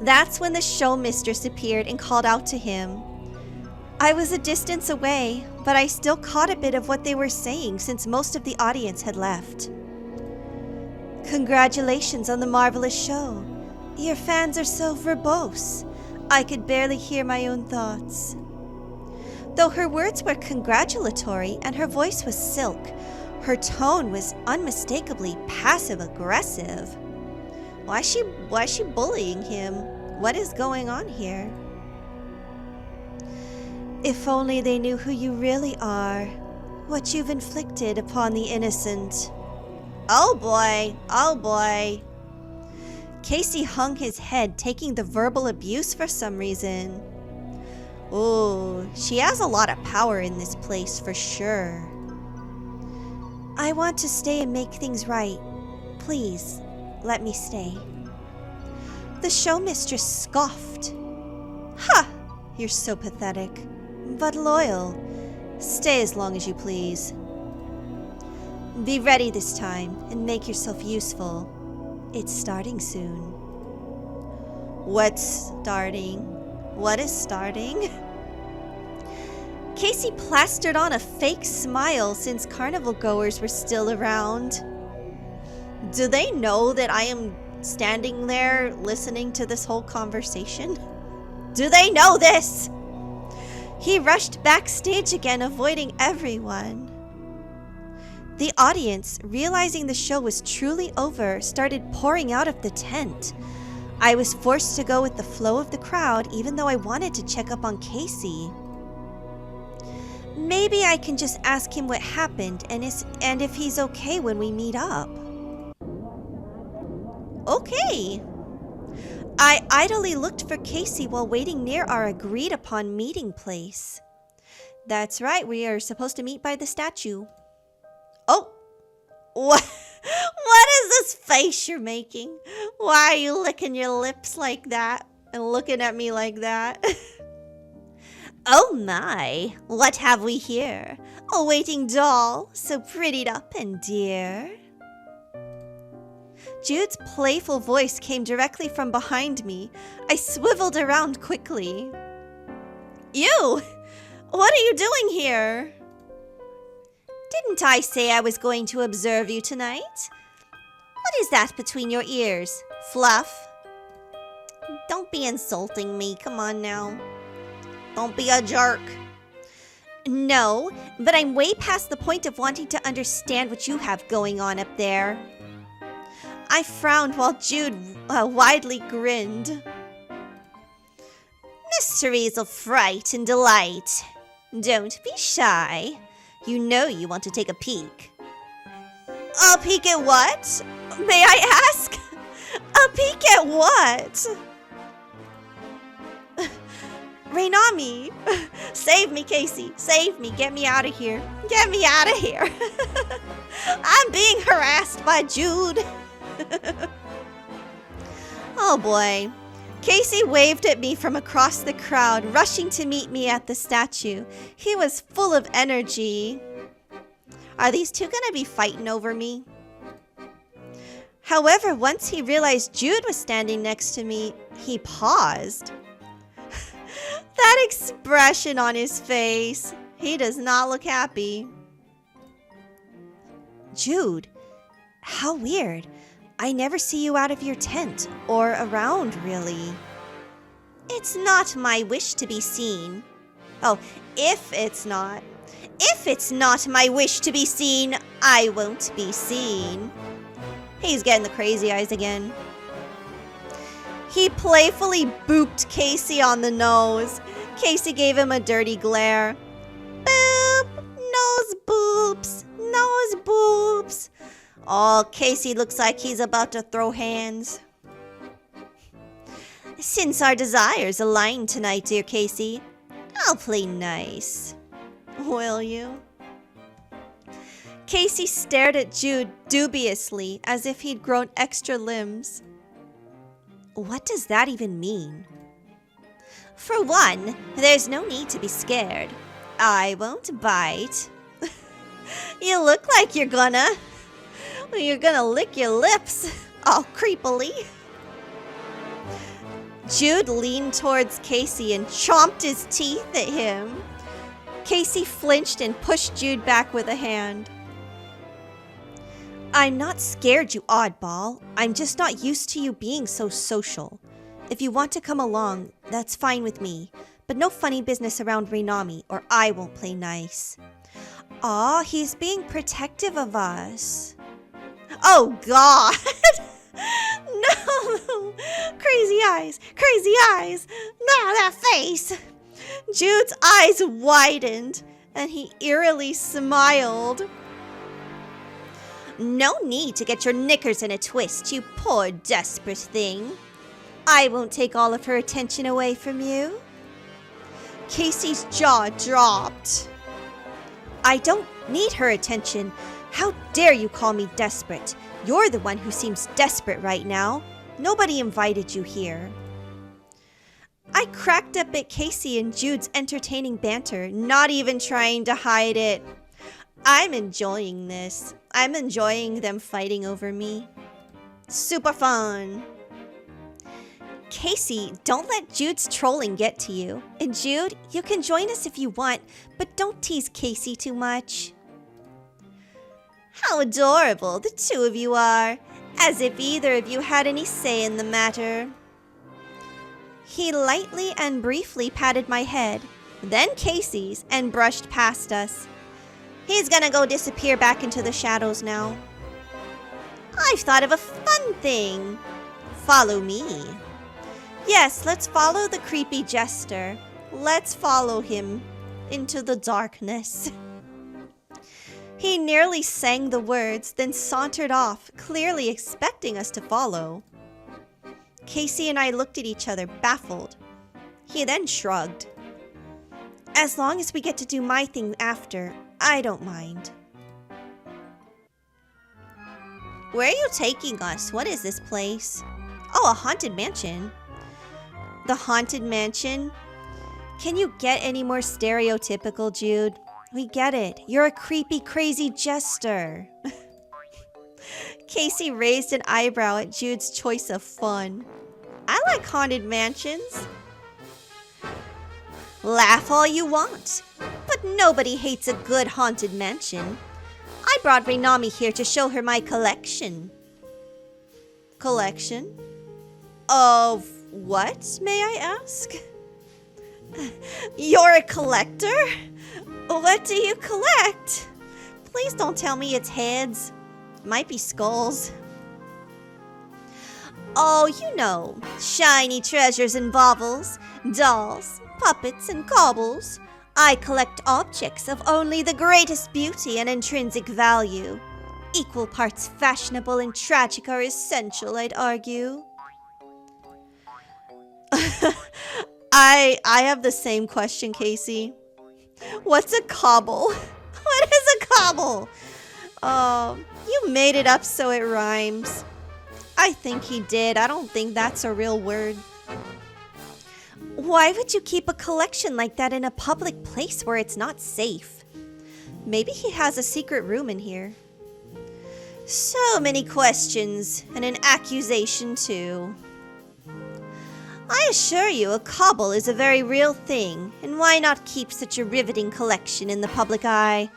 That's when the show mistress appeared and called out to him. I was a distance away, but I still caught a bit of what they were saying since most of the audience had left. Congratulations on the marvelous show. Your fans are so verbose. I could barely hear my own thoughts. Though her words were congratulatory and her voice was silk, her tone was unmistakably passive-aggressive. Why is she bullying him? What is going on here? If only they knew who you really are, what you've inflicted upon the innocent. Oh boy, oh boy. Casey hung his head, taking the verbal abuse for some reason. Oh, she has a lot of power in this place for sure. I want to stay and make things right. Please, let me stay. The showmistress scoffed. Ha! You're so pathetic, but loyal. Stay as long as you please. Be ready this time and make yourself useful. It's starting soon. What's starting? What is starting? Casey plastered on a fake smile since carnival goers were still around. Do they know that I am standing there listening to this whole conversation? Do they know this? He rushed backstage again, avoiding everyone. The audience, realizing the show was truly over, started pouring out of the tent. I was forced to go with the flow of the crowd, even though I wanted to check up on Casey. Maybe I can just ask him what happened and if he's okay when we meet up. Okay. I idly looked for Casey while waiting near our agreed-upon meeting place. That's right, we are supposed to meet by the statue. Oh, what is this face you're making? Why are you licking your lips like that and looking at me like that? Oh my, what have we here? A waiting doll, so prettied up and dear. Jude's playful voice came directly from behind me. I swiveled around quickly. You! What are you doing here? Didn't I say I was going to observe you tonight? What is that between your ears? Fluff? Don't be insulting me, come on now. Don't be a jerk. No, but I'm way past the point of wanting to understand what you have going on up there. I frowned while Jude widely grinned. Mysteries of fright and delight. Don't be shy. You know you want to take a peek. A peek at what? May I ask? A peek at what? Rainami! Save me, Casey. Save me. Get me out of here. Get me out of here. I'm being harassed by Jude. Oh boy. Casey waved at me from across the crowd, rushing to meet me at the statue. He was full of energy. Are these two gonna be fighting over me? However, once he realized Jude was standing next to me, he paused. That expression on his face. He does not look happy. Jude, how weird. I never see you out of your tent, or around, really. It's not my wish to be seen. Oh, if it's not. If it's not my wish to be seen, I won't be seen. He's getting the crazy eyes again. He playfully booped Casey on the nose. Casey gave him a dirty glare. Boop! Nose boops! Nose boops! Oh, Casey looks like he's about to throw hands. Since our desires align tonight, dear Casey, I'll play nice. Will you? Casey stared at Jude dubiously, as if he'd grown extra limbs. What does that even mean? For one, there's no need to be scared. I won't bite. You look like you're gonna lick your lips, all creepily. Jude leaned towards Casey and chomped his teeth at him. Casey flinched and pushed Jude back with a hand. I'm not scared, you oddball. I'm just not used to you being so social. If you want to come along, that's fine with me. But no funny business around Rainami, or I won't play nice. Aw, he's being protective of us. Oh, God! No! Crazy eyes! Crazy eyes! Nah, that face! Jude's eyes widened, and he eerily smiled. No need to get your knickers in a twist, you poor desperate thing. I won't take all of her attention away from you. Casey's jaw dropped. I don't need her attention. How dare you call me desperate? You're the one who seems desperate right now. Nobody invited you here. I cracked up at Casey and Jude's entertaining banter, not even trying to hide it. I'm enjoying this. I'm enjoying them fighting over me. Super fun. Casey, don't let Jude's trolling get to you. And Jude, you can join us if you want, but don't tease Casey too much. How adorable the two of you are, as if either of you had any say in the matter. He lightly and briefly patted my head, then Casey's, and brushed past us. He's gonna go disappear back into the shadows now. I've thought of a fun thing. Follow me. Yes, let's follow the creepy jester. Let's follow him into the darkness. He nearly sang the words, then sauntered off, clearly expecting us to follow. Casey and I looked at each other, baffled. He then shrugged. As long as we get to do my thing after, I don't mind. Where are you taking us? What is this place? Oh, a haunted mansion. The haunted mansion? Can you get any more stereotypical, Jude? We get it. You're a creepy, crazy jester. Casey raised an eyebrow at Jude's choice of fun. I like haunted mansions. Laugh all you want, but nobody hates a good haunted mansion. I brought Rainami here to show her my collection. Collection? Of what, may I ask? You're a collector? What do you collect? Please don't tell me it's heads. Might be skulls. Oh, you know, shiny treasures and baubles, dolls, puppets, and cobbles. I collect objects of only the greatest beauty and intrinsic value. Equal parts fashionable and tragic are essential, I'd argue. I have the same question, Casey. What's a cobble? What is a cobble? Oh, you made it up so it rhymes. I think he did. I don't think that's a real word. Why would you keep a collection like that in a public place where it's not safe? Maybe he has a secret room in here. So many questions, and an accusation too. I assure you, a cobble is a very real thing, and why not keep such a riveting collection in the public eye?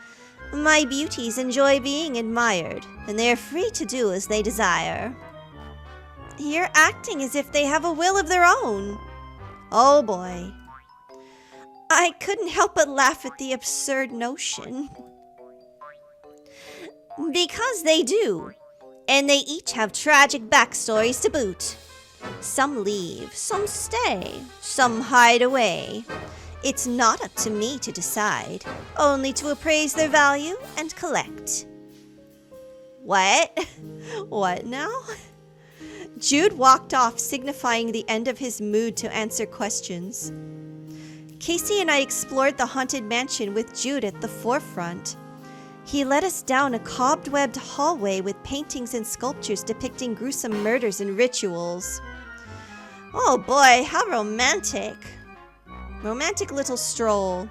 My beauties enjoy being admired, and they are free to do as they desire. You're acting as if they have a will of their own. Oh boy. I couldn't help but laugh at the absurd notion. Because they do, and they each have tragic backstories to boot. Some leave, some stay, some hide away. It's not up to me to decide, only to appraise their value and collect. What? What now? Jude walked off, signifying the end of his mood to answer questions. Casey and I explored the haunted mansion with Jude at the forefront. He led us down a cobwebbed hallway with paintings and sculptures depicting gruesome murders and rituals. Oh boy, how romantic. Romantic little stroll.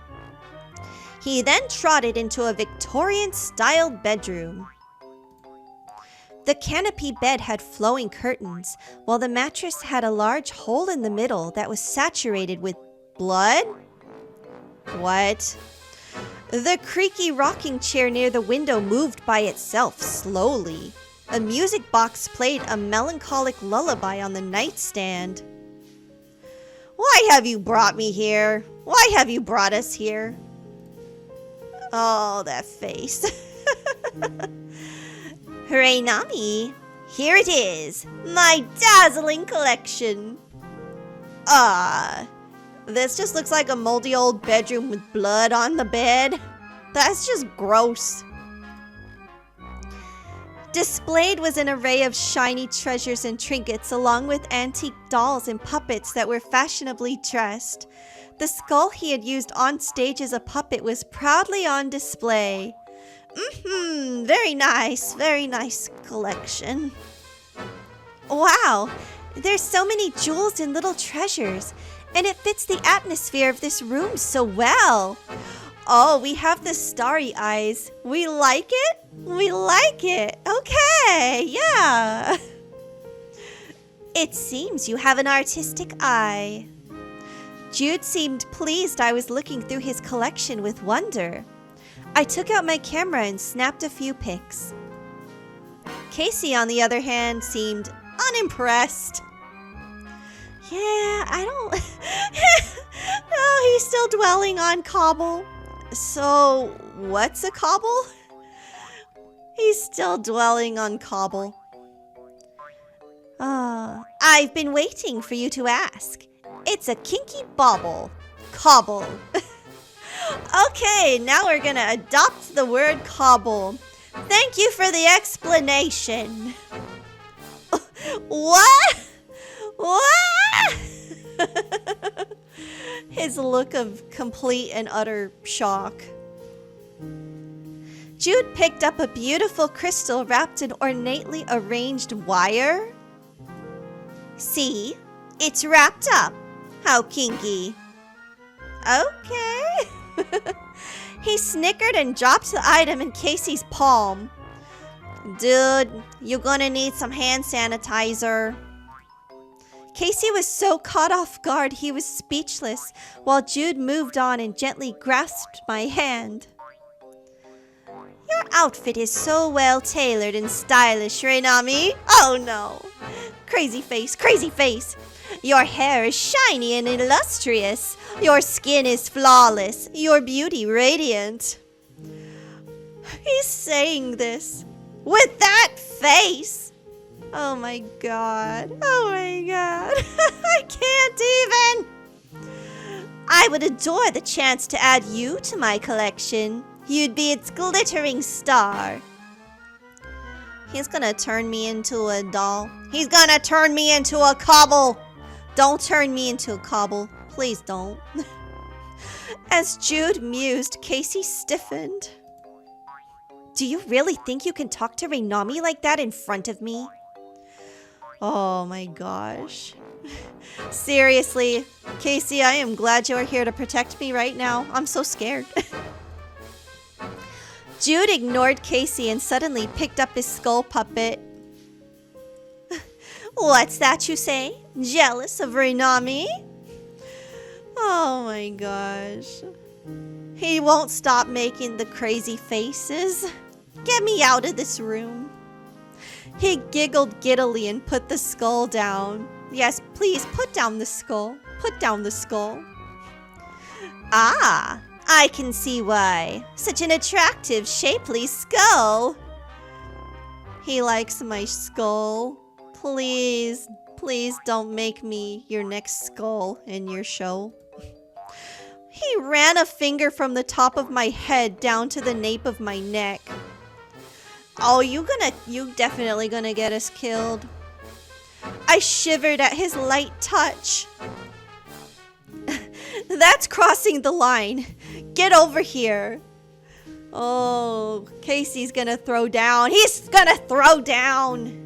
He then trotted into a Victorian-styled bedroom. The canopy bed had flowing curtains, while the mattress had a large hole in the middle that was saturated with blood? What? The creaky rocking chair near the window moved by itself slowly. A music box played a melancholic lullaby on the nightstand. Why have you brought me here? Why have you brought us here? Oh, that face. Rainami, here it is, my dazzling collection. This just looks like a moldy old bedroom with blood on the bed. That's just gross. Displayed was an array of shiny treasures and trinkets, along with antique dolls and puppets that were fashionably dressed. The skull he had used on stage as a puppet was proudly on display. Very nice collection. Wow, there's so many jewels and little treasures, and it fits the atmosphere of this room so well. Oh, we have the starry eyes. We like it? We like it. Okay, yeah. It seems you have an artistic eye. Jude seemed pleased I was looking through his collection with wonder. I took out my camera and snapped a few pics. Casey, on the other hand, seemed unimpressed. Yeah, I don't... Oh, he's still dwelling on cobble. So, what's a cobble? He's still dwelling on cobble. I've been waiting for you to ask. It's a kinky bauble. Cobble. Okay, now we're gonna adopt the word cobble. Thank you for the explanation. What? What? His look of complete and utter shock. Jude picked up a beautiful crystal wrapped in ornately arranged wire. See, it's wrapped up. How kinky. Okay. He snickered and dropped the item in Casey's palm. Dude, you're gonna need some hand sanitizer. Casey was so caught off guard he was speechless, while Jude moved on and gently grasped my hand. Your outfit is so well tailored and stylish, Reinami. Oh no. Crazy face, crazy face. Your hair is shiny and illustrious. Your skin is flawless. Your beauty radiant. He's saying this with that face. Oh my god. Oh my god. I can't even. I would adore the chance to add you to my collection. You'd be its glittering star. He's gonna turn me into a doll. He's gonna turn me into a cobble. Don't turn me into a cobble. Please don't. As Jude mused, Casey stiffened. Do you really think you can talk to Reinami like that in front of me? Oh my gosh. Seriously, Casey, I am glad you are here to protect me right now. I'm so scared. Jude ignored Casey and suddenly picked up his skull puppet. What's that you say? Jealous of Reinami? Oh my gosh. He won't stop making the crazy faces. Get me out of this room. He giggled giddily and put the skull down. Yes, please put down the skull. Put down the skull. Ah, I can see why. Such an attractive, shapely skull. He likes my skull. Please, please don't make me your next skull in your show. He ran a finger from the top of my head down to the nape of my neck. Oh, you definitely gonna get us killed. I shivered at his light touch. That's crossing the line. Get over here. Oh, Casey's gonna throw down. He's gonna throw down.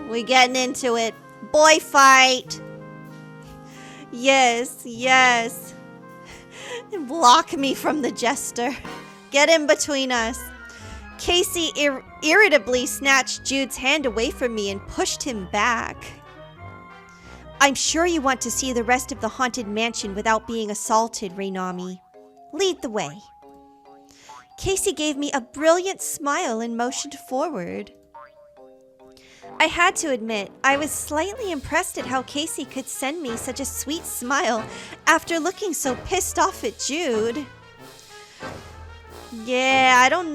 We getting into it. Boy fight. Yes, yes. Block me from the jester. Get in between us. Casey irritably snatched Jude's hand away from me and pushed him back. I'm sure you want to see the rest of the haunted mansion without being assaulted, Reinami. Lead the way. Casey gave me a brilliant smile and motioned forward. I had to admit, I was slightly impressed at how Casey could send me such a sweet smile after looking so pissed off at Jude. Yeah, I don't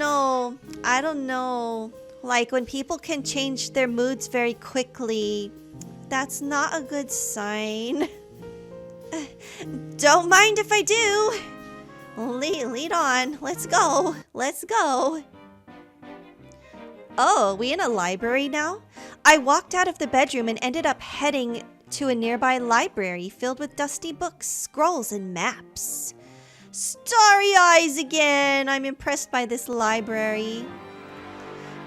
know. Like, when people can change their moods very quickly, that's not a good sign. Don't mind if I do. Lead on. Let's go. Let's go. Oh, we in a library now? I walked out of the bedroom and ended up heading to a nearby library filled with dusty books, scrolls, and maps. Starry eyes again! I'm impressed by this library.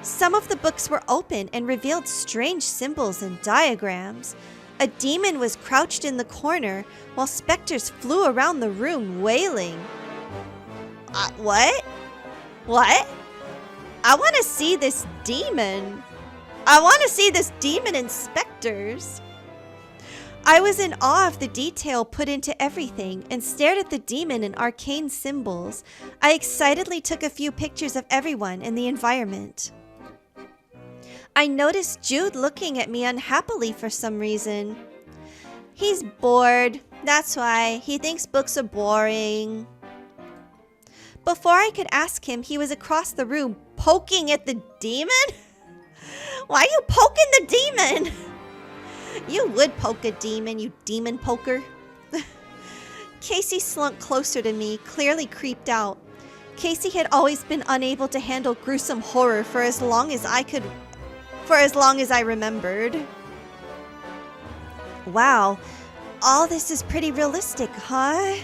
Some of the books were open and revealed strange symbols and diagrams. A demon was crouched in the corner while specters flew around the room wailing. What? What? I want to see this demon. I want to see this demon and specters. I was in awe of the detail put into everything and stared at the demon and arcane symbols. I excitedly took a few pictures of everyone and the environment. I noticed Jude looking at me unhappily for some reason. He's bored. That's why. He thinks books are boring. Before I could ask him, he was across the room poking at the demon? Why are you poking the demon? You would poke a demon, you demon poker. Casey slunk closer to me, clearly creeped out. Casey had always been unable to handle gruesome horror for as long as I remembered. Wow, all this is pretty realistic, huh?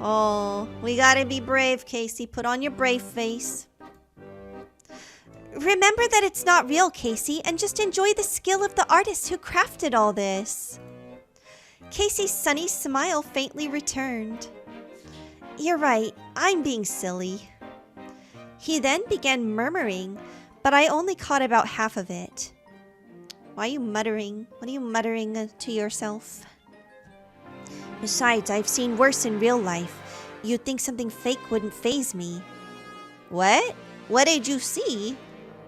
Oh, we gotta be brave, Casey. Put on your brave face. Remember that it's not real, Casey, and just enjoy the skill of the artist who crafted all this. Casey's sunny smile faintly returned. You're right, I'm being silly. He then began murmuring, but I only caught about half of it. Why are you muttering? What are you muttering to yourself? Besides, I've seen worse in real life. You'd think something fake wouldn't faze me. What? What did you see?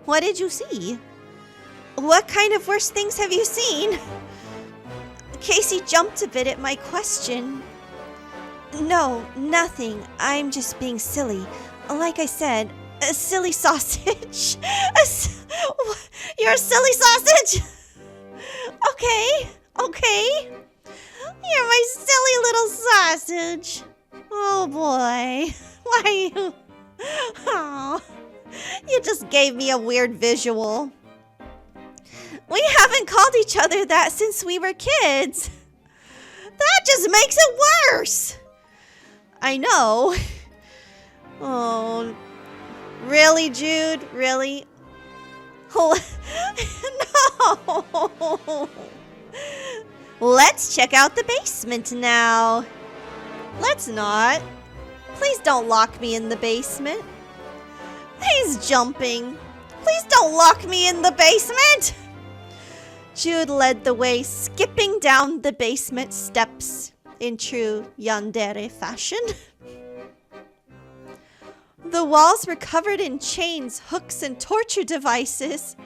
What did you see? What kind of worse things have you seen? Casey jumped a bit at my question. No, nothing. I'm just being silly. Like I said, a silly sausage. You're a silly sausage? Okay. You're my silly little sausage. Oh boy. Why are you... Oh, you just gave me a weird visual. We haven't called each other that since we were kids. That just makes it worse. I know. Oh, really, Jude? Really? Oh, no. Let's check out the basement now. Let's not. Please don't lock me in the basement. He's jumping. Please don't lock me in the basement. Jude led the way, skipping down the basement steps in true yandere fashion. The walls were covered in chains, hooks, and torture devices.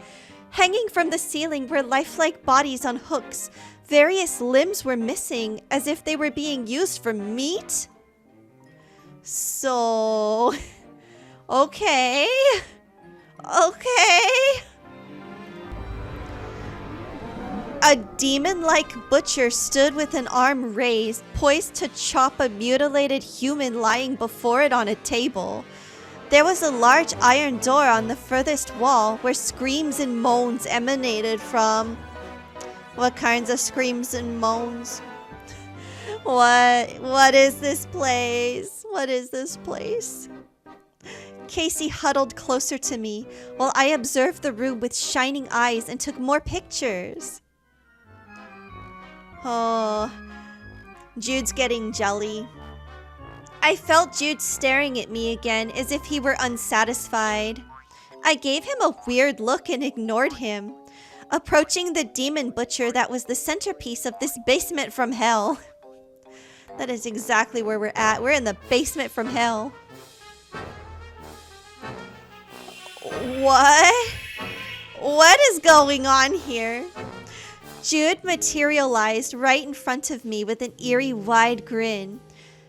Hanging from the ceiling were lifelike bodies on hooks. Various limbs were missing, as if they were being used for meat. So... Okay. A demon-like butcher stood with an arm raised, poised to chop a mutilated human lying before it on a table. There was a large iron door on the furthest wall where screams and moans emanated from. What kinds of screams and moans? What is this place? What is this place? Casey huddled closer to me while I observed the room with shining eyes and took more pictures. Oh, Jude's getting jelly. I felt Jude staring at me again as if he were unsatisfied. I gave him a weird look and ignored him, approaching the demon butcher that was the centerpiece of this basement from hell. That is exactly where we're at. We're in the basement from hell. What is going on here? Jude materialized right in front of me with an eerie, wide grin.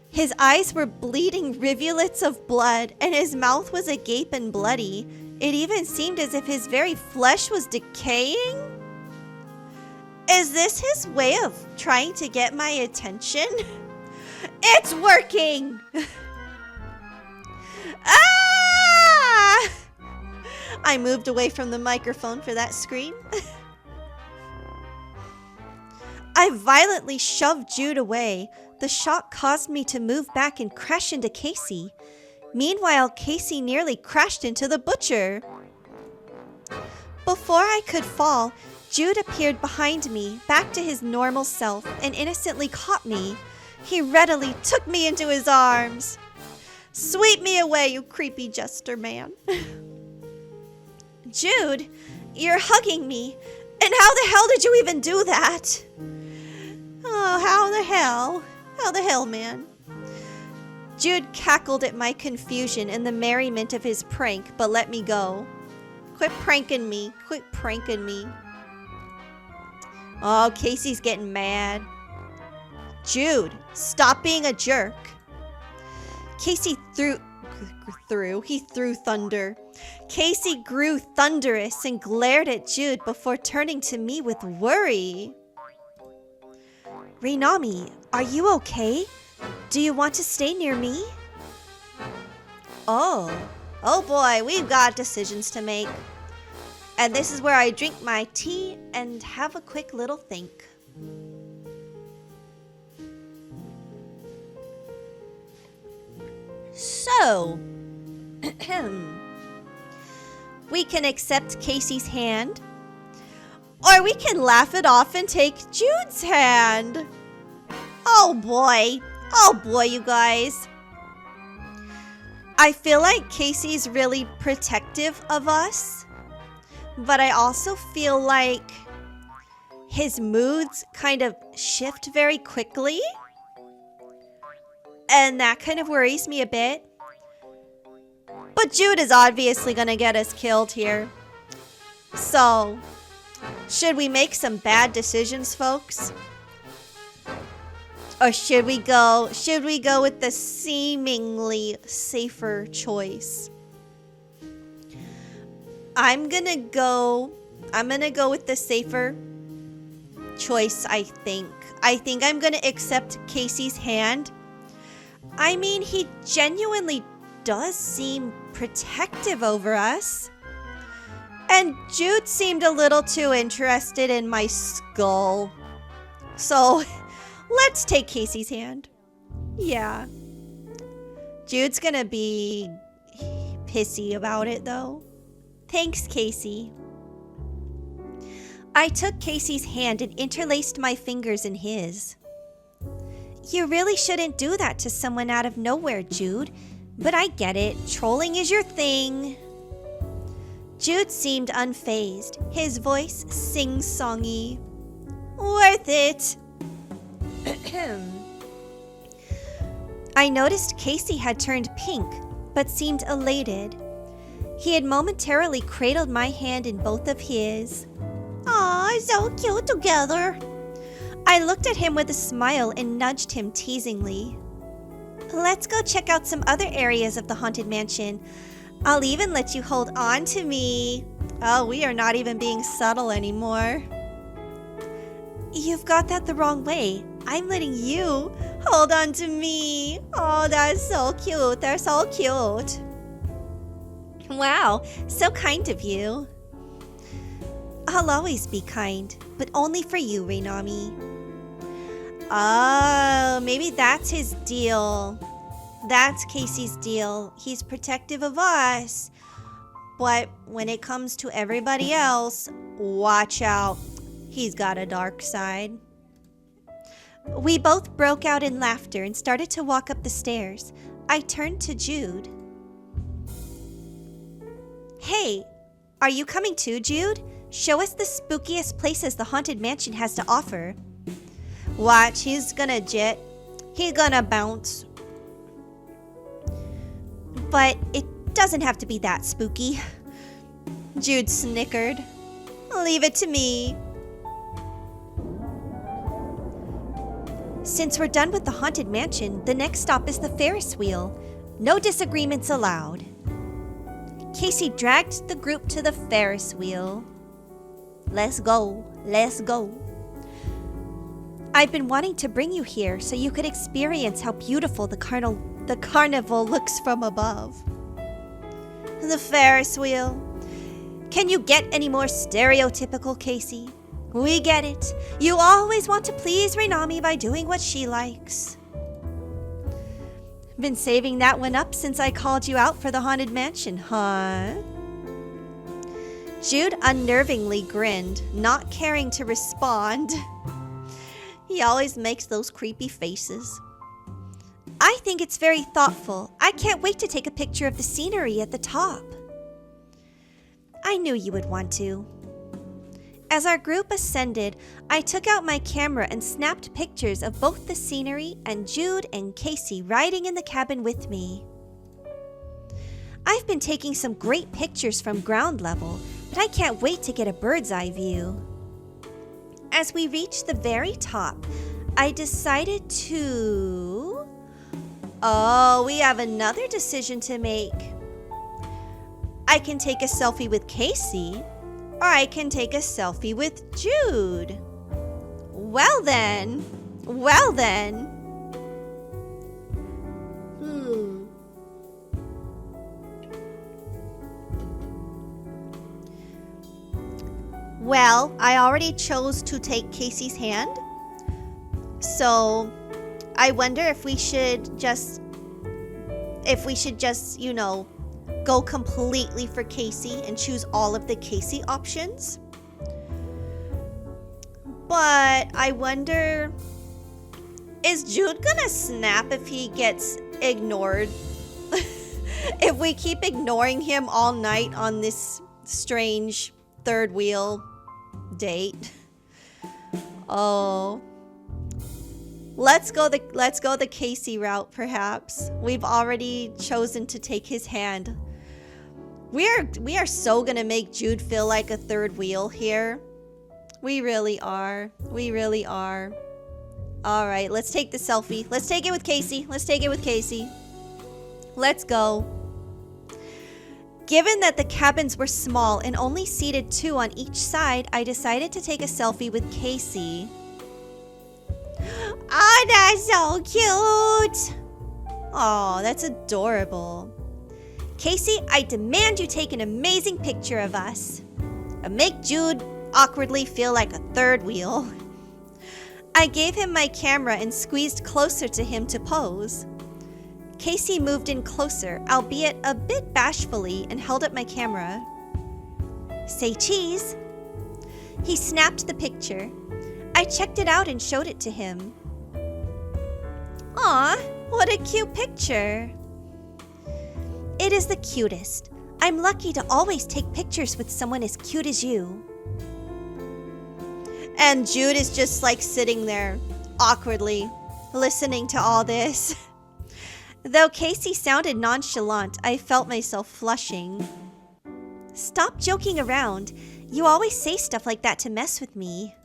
His eyes were bleeding rivulets of blood, and his mouth was agape and bloody. It even seemed as if his very flesh was decaying. Is this his way of trying to get my attention? It's working! Ah! I moved away from the microphone for that scream. I violently shoved Jude away, The shock caused me to move back and crash into Casey. Meanwhile, Casey nearly crashed into the butcher. Before I could fall, Jude appeared behind me, back to his normal self, and innocently caught me. He readily took me into his arms. "Sweep me away, you creepy jester man." "Jude, you're hugging me. And how the hell did you even do that?" "Oh, how the hell? How the hell, man?" Jude cackled at my confusion and the merriment of his prank, but let me go. "Quit pranking me. Quit pranking me." Oh, Casey's getting mad. "Jude, stop being a jerk." Casey threw thunder. Casey grew thunderous and glared at Jude before turning to me with worry. "Reinami, are you okay? Do you want to stay near me?" Oh boy, we've got decisions to make. And this is where I drink my tea and have a quick little think. So, we can accept Casey's hand, or we can laugh it off and take Jude's hand. Oh boy, you guys. I feel like Casey's really protective of us, but I also feel like his moods kind of shift very quickly. And that kind of worries me a bit. But Jude is obviously going to get us killed here. So, should we make some bad decisions, folks? Or should we go with the seemingly safer choice? I'm going to go with the safer choice, I think. I think I'm going to accept Casey's hand. I mean, he genuinely does seem protective over us. And Jude seemed a little too interested in my skull. So, let's take Casey's hand. Yeah. Jude's gonna be pissy about it, though. Thanks, Casey. I took Casey's hand and interlaced my fingers in his. You really shouldn't do that to someone out of nowhere, Jude. But I get it. Trolling is your thing. Jude seemed unfazed, his voice sing-songy. Worth it. I noticed Casey had turned pink, but seemed elated. He had momentarily cradled my hand in both of his. Aw, so cute together. I looked at him with a smile and nudged him teasingly. Let's go check out some other areas of the Haunted Mansion. I'll even let you hold on to me. Oh, we are not even being subtle anymore. You've got that the wrong way. I'm letting you hold on to me. Oh, that's so cute. They're so cute. Wow, so kind of you. I'll always be kind, but only for you, Reinami. Oh, maybe that's his deal. That's Casey's deal. He's protective of us. But when it comes to everybody else, watch out. He's got a dark side. We both broke out in laughter and started to walk up the stairs. I turned to Jude. Hey, are you coming too, Jude? Show us the spookiest places the Haunted Mansion has to offer. Watch, he's gonna jet. He's gonna bounce. But it doesn't have to be that spooky. Jude snickered. Leave it to me. Since we're done with the Haunted Mansion, the next stop is the Ferris wheel. No disagreements allowed. Casey dragged the group to the Ferris wheel. Let's go. Let's go. I've been wanting to bring you here so you could experience how beautiful the carnival looks from above. The Ferris wheel. Can you get any more stereotypical, Casey? We get it. You always want to please Reinami by doing what she likes. Been saving that one up since I called you out for the Haunted Mansion, huh? Jude unnervingly grinned, not caring to respond. He always makes those creepy faces. I think it's very thoughtful. I can't wait to take a picture of the scenery at the top. I knew you would want to. As our group ascended, I took out my camera and snapped pictures of both the scenery and Jude and Casey riding in the cabin with me. I've been taking some great pictures from ground level, but I can't wait to get a bird's eye view. As we reached the very top, I decided to... Oh, we have another decision to make. I can take a selfie with Casey, or I can take a selfie with Jude. Well then. Well, I already chose to take Casey's hand. So, I wonder if we should just, you know, go completely for Casey and choose all of the Casey options. But I wonder, is Jude gonna snap if he gets ignored? If we keep ignoring him all night on this strange third wheel date. Oh. Let's go the Casey route, perhaps. We've already chosen to take his hand. We are so gonna make Jude feel like a third wheel here. We really are. Alright, let's take the selfie. Let's take it with Casey. Let's go. Given that the cabins were small and only seated 2 on each side, I decided to take a selfie with Casey. Oh, that's so cute! Oh, that's adorable. Casey, I demand you take an amazing picture of us. And make Jude awkwardly feel like a third wheel. I gave him my camera and squeezed closer to him to pose. Casey moved in closer, albeit a bit bashfully, and held up my camera. Say cheese. He snapped the picture. I checked it out and showed it to him. Aw, what a cute picture. It is the cutest. I'm lucky to always take pictures with someone as cute as you. And Jude is just like sitting there, awkwardly, listening to all this. Though Casey sounded nonchalant, I felt myself flushing. Stop joking around. You always say stuff like that to mess with me.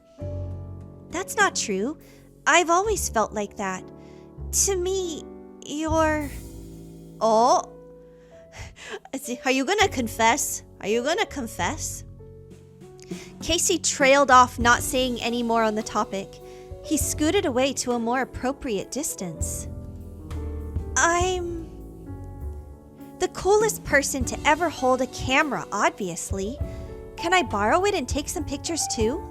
That's not true. I've always felt like that. To me, you're... Oh. Are you gonna confess? Casey trailed off, not saying any more on the topic. He scooted away to a more appropriate distance. I'm the coolest person to ever hold a camera, obviously. Can I borrow it and take some pictures too?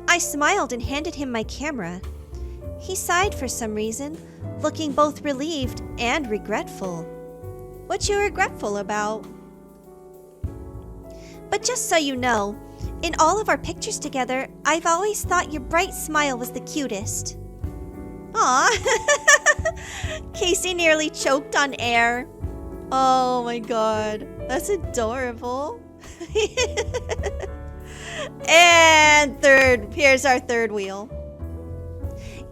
I smiled and handed him my camera. He sighed for some reason, looking both relieved and regretful. What you regretful about? But just so you know, in all of our pictures together, I've always thought your bright smile was the cutest. Aw. Casey nearly choked on air. Oh my god, that's adorable. And here's our third wheel.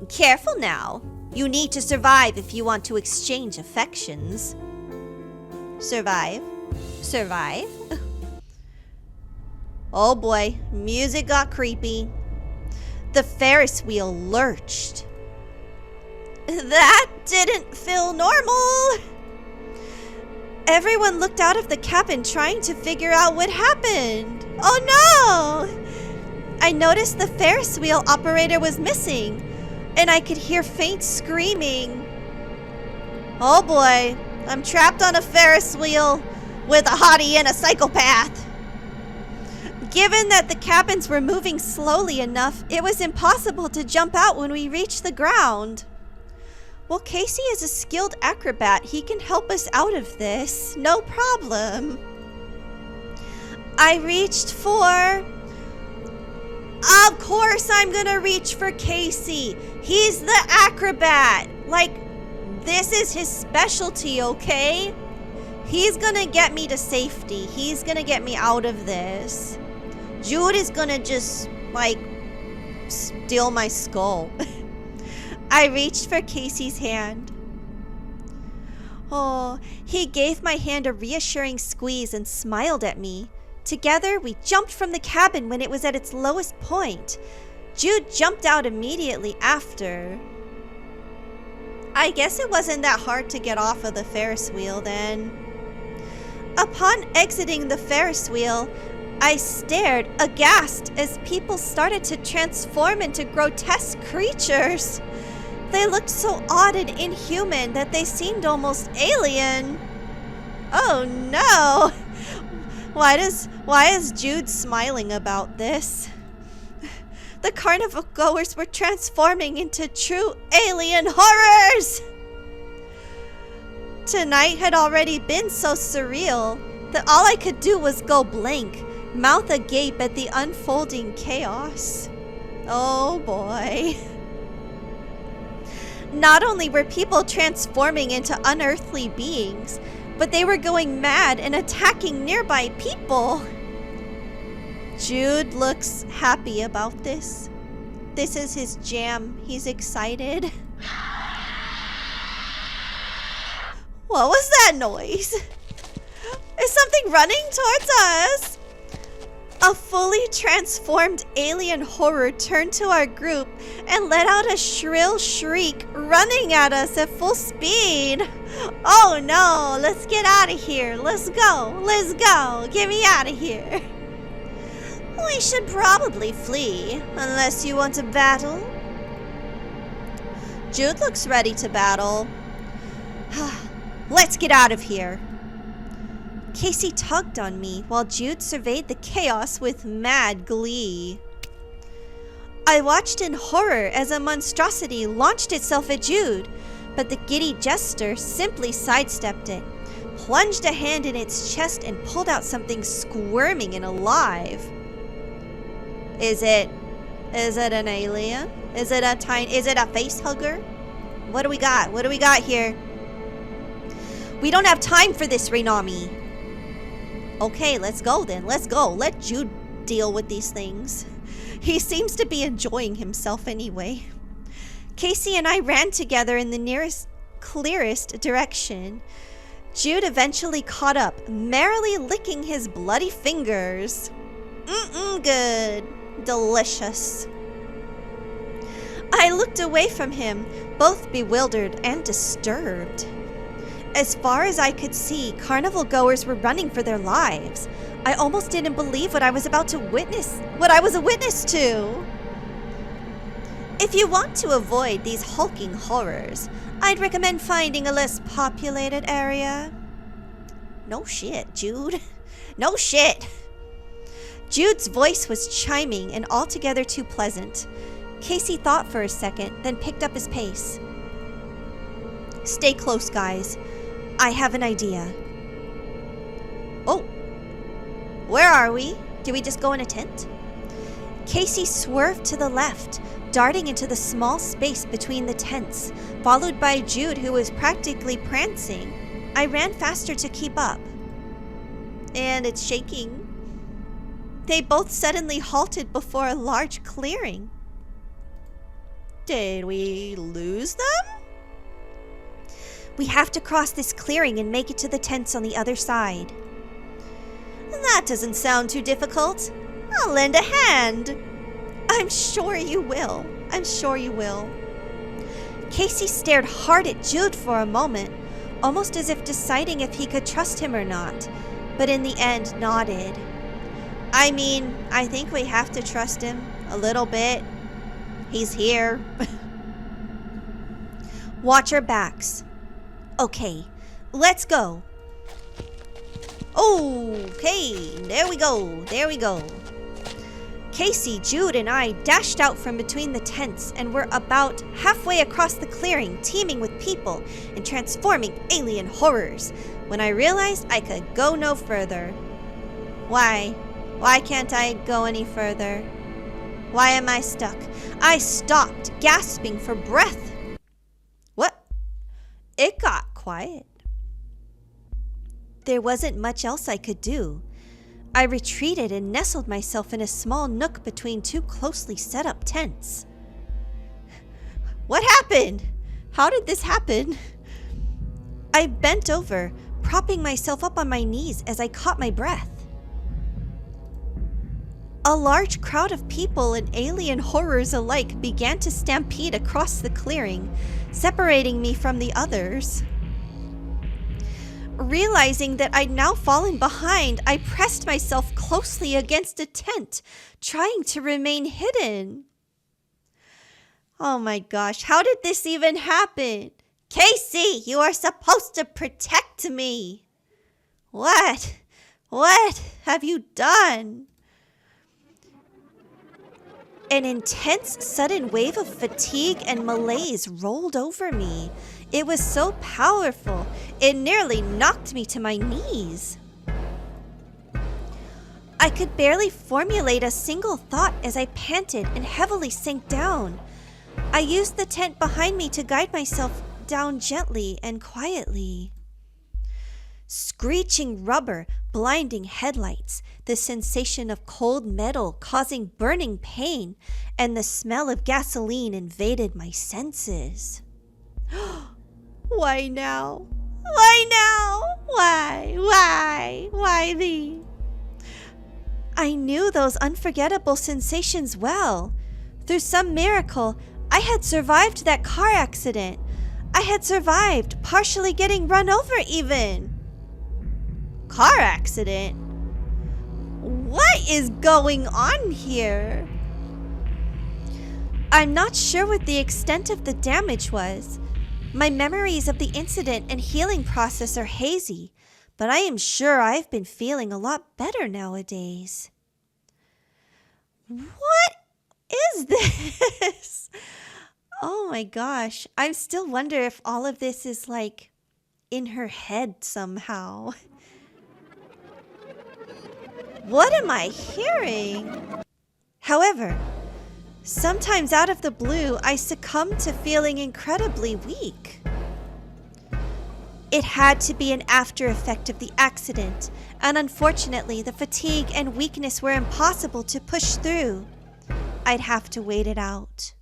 Careful now. You need to survive if you want to exchange affections. Survive? Oh boy, music got creepy. The Ferris wheel lurched. That didn't feel normal. Everyone looked out of the cabin trying to figure out what happened. Oh no! I noticed the Ferris wheel operator was missing, and I could hear faint screaming. Oh boy, I'm trapped on a Ferris wheel with a Hottie and a Psychopath. Given that the cabins were moving slowly enough, it was impossible to jump out when we reached the ground. Well, Casey is a skilled acrobat. He can help us out of this. No problem. I reached for... Of course I'm gonna reach for Casey. He's the acrobat. Like, this is his specialty, okay? He's gonna get me to safety. He's gonna get me out of this. Jude is gonna just, like, steal my skull. I reached for Casey's hand. Oh, he gave my hand a reassuring squeeze and smiled at me. Together, we jumped from the cabin when it was at its lowest point. Jude jumped out immediately after. I guess it wasn't that hard to get off of the Ferris wheel then. Upon exiting the Ferris wheel, I stared aghast as people started to transform into grotesque creatures. They looked so odd and inhuman that they seemed almost alien. Oh no! Why is Jude smiling about this? The carnival goers were transforming into true alien horrors! Tonight had already been so surreal that all I could do was go blank, mouth agape at the unfolding chaos. Oh boy. Not only were people transforming into unearthly beings, but they were going mad and attacking nearby people. Jude looks happy about this. This is his jam. He's excited. What was that noise? Is something running towards us? A fully transformed alien horror turned to our group and let out a shrill shriek, running at us at full speed. Oh no, let's get out of here. Let's go. Get me out of here. We should probably flee, unless you want to battle. Jude looks ready to battle. Let's get out of here. Casey tugged on me while Jude surveyed the chaos with mad glee. I watched in horror as a monstrosity launched itself at Jude, but the giddy jester simply sidestepped it, plunged a hand in its chest and pulled out something squirming and alive. Is it an alien? Is it a face hugger? What do we got here? We don't have time for this, Rainami. Okay, let's go then. Let's go. Let Jude deal with these things. He seems to be enjoying himself anyway. Casey and I ran together in the nearest, clearest direction. Jude eventually caught up, merrily licking his bloody fingers. Good. Delicious. I looked away from him, both bewildered and disturbed. As far as I could see, carnival goers were running for their lives. I almost didn't believe what I was a witness to. If you want to avoid these hulking horrors, I'd recommend finding a less populated area. No shit, Jude. No shit. Jude's voice was chiming and altogether too pleasant. Casey thought for a second, then picked up his pace. Stay close, guys. I have an idea. Oh. Where are we? Do we just go in a tent? Casey swerved to the left, darting into the small space between the tents, followed by Jude, who was practically prancing. I ran faster to keep up. And it's shaking. They both suddenly halted before a large clearing. Did we lose them? We have to cross this clearing and make it to the tents on the other side. That doesn't sound too difficult. I'll lend a hand. I'm sure you will. Casey stared hard at Jude for a moment, almost as if deciding if he could trust him or not, but in the end nodded. I mean, I think we have to trust him a little bit. He's here. Watch our backs. Okay, let's go. Okay, there we go. Casey, Jude, and I dashed out from between the tents and were about halfway across the clearing teeming with people and transforming alien horrors when I realized I could go no further. Why? Why can't I go any further? Why am I stuck? I stopped, gasping for breath. What? It got quiet. There wasn't much else I could do. I retreated and nestled myself in a small nook between two closely set up tents. What happened? How did this happen? I bent over, propping myself up on my knees as I caught my breath. A large crowd of people and alien horrors alike began to stampede across the clearing, separating me from the others. Realizing that I'd now fallen behind, I pressed myself closely against a tent, trying to remain hidden. Oh my gosh, how did this even happen? Casey, you are supposed to protect me. What? What have you done? An intense, sudden wave of fatigue and malaise rolled over me. It was so powerful, it nearly knocked me to my knees. I could barely formulate a single thought as I panted and heavily sank down. I used the tent behind me to guide myself down gently and quietly. Screeching rubber, blinding headlights, the sensation of cold metal causing burning pain, and the smell of gasoline invaded my senses. Why now? Why now? Why me? I knew those unforgettable sensations well. Through some miracle, I had survived that car accident. I had survived partially getting run over even. Car accident? What is going on here? I'm not sure what the extent of the damage was. My memories of the incident and healing process are hazy, but I am sure I've been feeling a lot better nowadays. What is this? Oh my gosh, I still wonder if all of this is like in her head somehow. What am I hearing? However, sometimes out of the blue, I succumb to feeling incredibly weak. It had to be an after effect of the accident, and unfortunately, the fatigue and weakness were impossible to push through. I'd have to wait it out.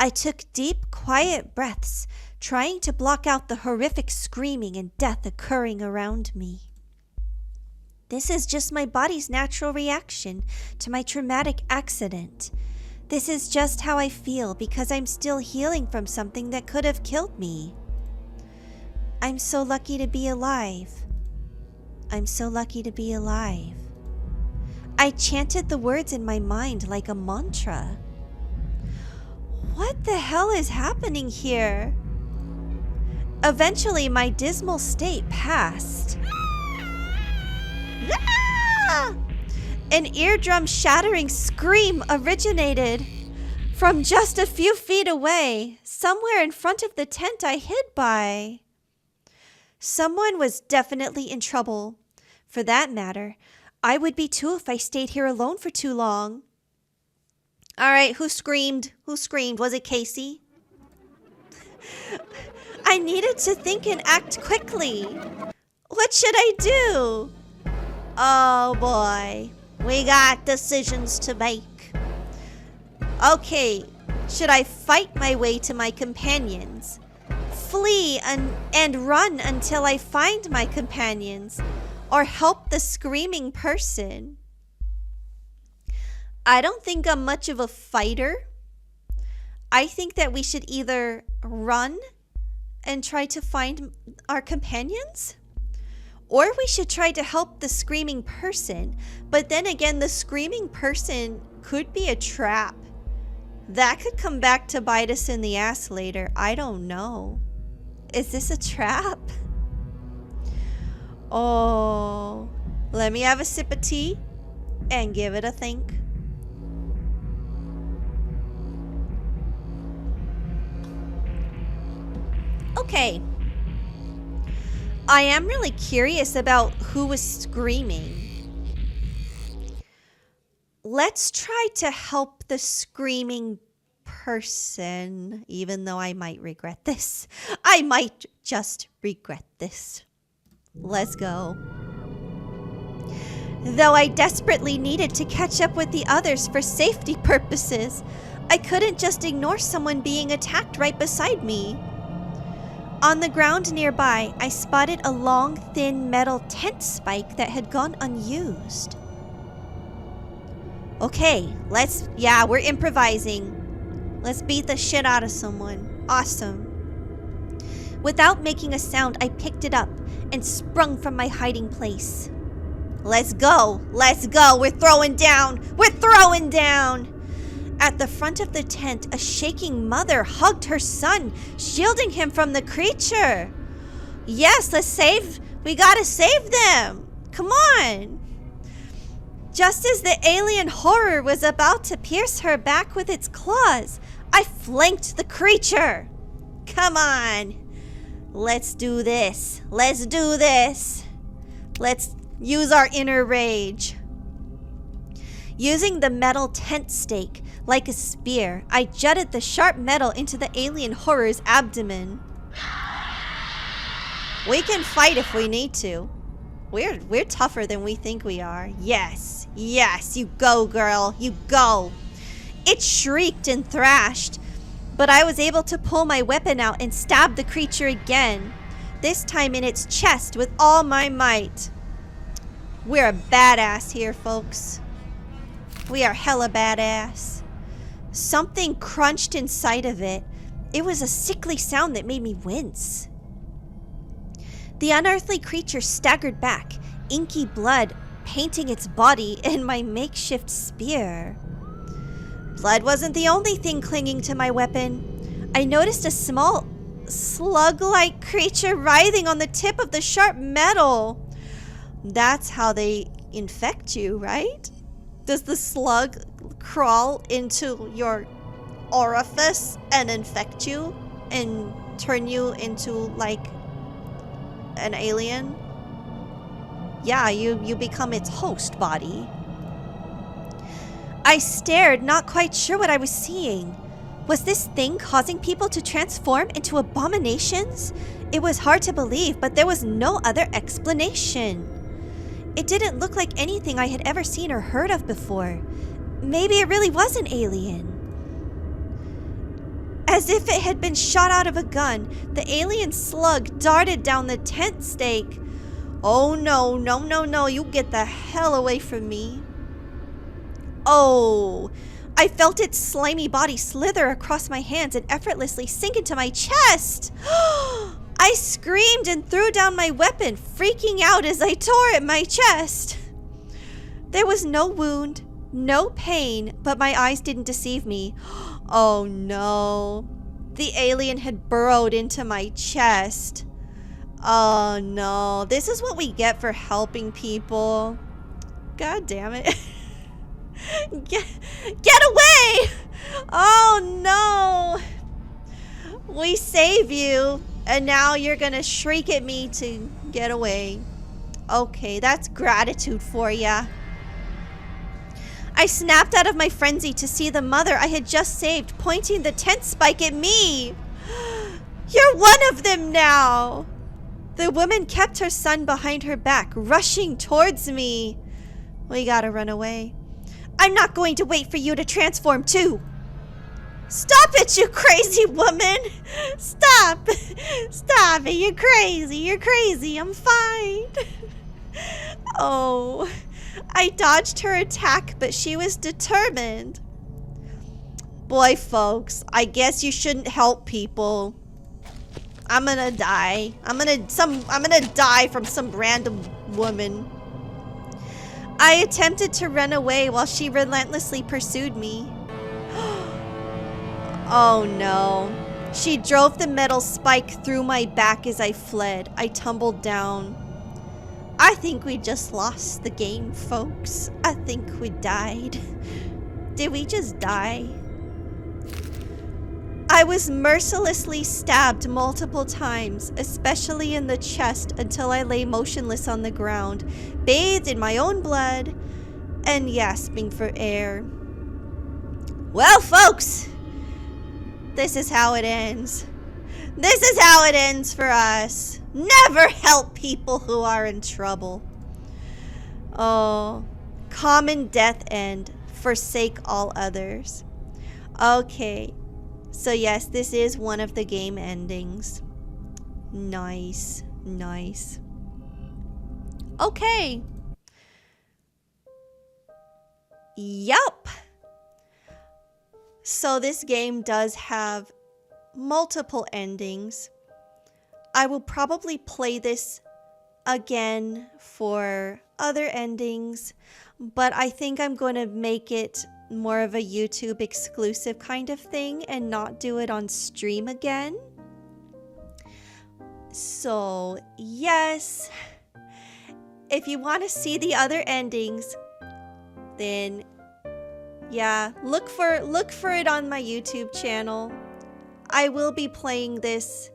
I took deep, quiet breaths, trying to block out the horrific screaming and death occurring around me. This is just my body's natural reaction to my traumatic accident. This is just how I feel because I'm still healing from something that could have killed me. I'm so lucky to be alive. I'm so lucky to be alive. I chanted the words in my mind like a mantra. What the hell is happening here? Eventually, my dismal state passed. Ah! An eardrum-shattering scream originated from just a few feet away, somewhere in front of the tent I hid by. Someone was definitely in trouble. For that matter, I would be too if I stayed here alone for too long. All right, who screamed? Who screamed? Was it Casey? I needed to think and act quickly. What should I do? Oh boy, we got decisions to make. Okay, should I fight my way to my companions? Flee and run until I find my companions? Or help the screaming person? I don't think I'm much of a fighter. I think that we should either run and try to find our companions, or we should try to help the screaming person. But then again, the screaming person could be a trap. That could come back to bite us in the ass later. I don't know. Is this a trap? Oh, let me have a sip of tea and give it a think. Okay. I am really curious about who was screaming. Let's try to help the screaming person, even though I might regret this. I might just regret this. Let's go. Though I desperately needed to catch up with the others for safety purposes, I couldn't just ignore someone being attacked right beside me. On the ground nearby, I spotted a long, thin metal tent spike that had gone unused. Okay, we're improvising. Let's beat the shit out of someone. Awesome. Without making a sound, I picked it up and sprung from my hiding place. Let's go. We're throwing down. At the front of the tent, a shaking mother hugged her son, shielding him from the creature. Yes, we gotta save them. Come on. Just as the alien horror was about to pierce her back with its claws, I flanked the creature. Come on. Let's do this. Let's use our inner rage. Using the metal tent stake like a spear, I jutted the sharp metal into the alien horror's abdomen. We can fight if we need to. We're tougher than we think we are. Yes, you go, girl, you go. It shrieked and thrashed, but I was able to pull my weapon out and stab the creature again, this time in its chest with all my might. We're a badass here, folks. We are hella badass. Something crunched inside of it. It was a sickly sound that made me wince. The unearthly creature staggered back, inky blood painting its body in my makeshift spear. Blood wasn't the only thing clinging to my weapon. I noticed a small slug-like creature writhing on the tip of the sharp metal. That's how they infect you, right? Does the slug crawl into your orifice and infect you and turn you into like an alien? Yeah, you become its host body. I stared, not quite sure what I was seeing. Was this thing causing people to transform into abominations? It was hard to believe, but there was no other explanation. It didn't look like anything I had ever seen or heard of before. Maybe it really was an alien. As if it had been shot out of a gun, the alien slug darted down the tent stake. Oh no, you get the hell away from me. Oh, I felt its slimy body slither across my hands and effortlessly sink into my chest. I screamed and threw down my weapon, freaking out as I tore at my chest. There was no wound, no pain, but my eyes didn't deceive me. Oh no. The alien had burrowed into my chest. Oh no. This is what we get for helping people. God damn it. Get away! Oh no. We save you, and now you're gonna shriek at me to get away. Okay, that's gratitude for ya. I snapped out of my frenzy to see the mother I had just saved pointing the tent spike at me. You're one of them now. The woman kept her son behind her back, rushing towards me. We gotta run away. I'm not going to wait for you to transform too. Stop it, you crazy woman. Stop. Stop it. You're crazy. I'm fine. Oh, I dodged her attack, but she was determined. Boy, folks, I guess you shouldn't help people. I'm gonna die. I'm gonna die from some random woman. I attempted to run away while she relentlessly pursued me. Oh no. She drove the metal spike through my back as I fled. I tumbled down. I I think we just lost the game, folks. I think we died. Did we just die? I was mercilessly stabbed multiple times, especially in the chest, until I lay motionless on the ground, bathed in my own blood, and gasping for air. Well, folks, this is how it ends. This is how it ends for us. Never help people who are in trouble. Oh, common death end. Forsake all others. Okay. So yes, this is one of the game endings. Nice, nice. Okay. Yup. So this game does have multiple endings. I will probably play this again for other endings, but I think I'm going to make it more of a YouTube exclusive kind of thing and not do it on stream again. So yes, if you want to see the other endings, then yeah, look for it on my YouTube channel. I will be playing this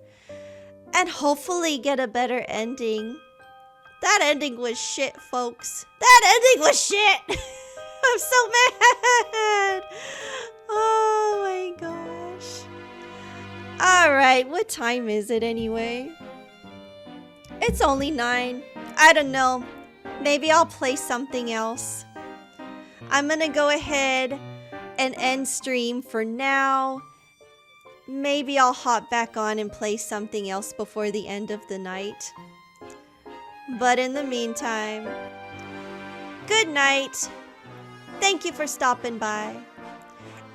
and hopefully get a better ending. That ending was shit, folks. That ending was shit. I'm so mad. Oh my gosh. Alright, what time is it anyway? It's only 9. I don't know. Maybe I'll play something else. I'm gonna go ahead and end stream for now. Maybe I'll hop back on and play something else before the end of the night. But in the meantime, good night. Thank you for stopping by.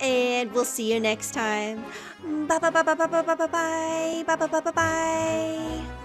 And we'll see you next time. Bye bye bye bye bye bye bye bye bye bye bye bye bye.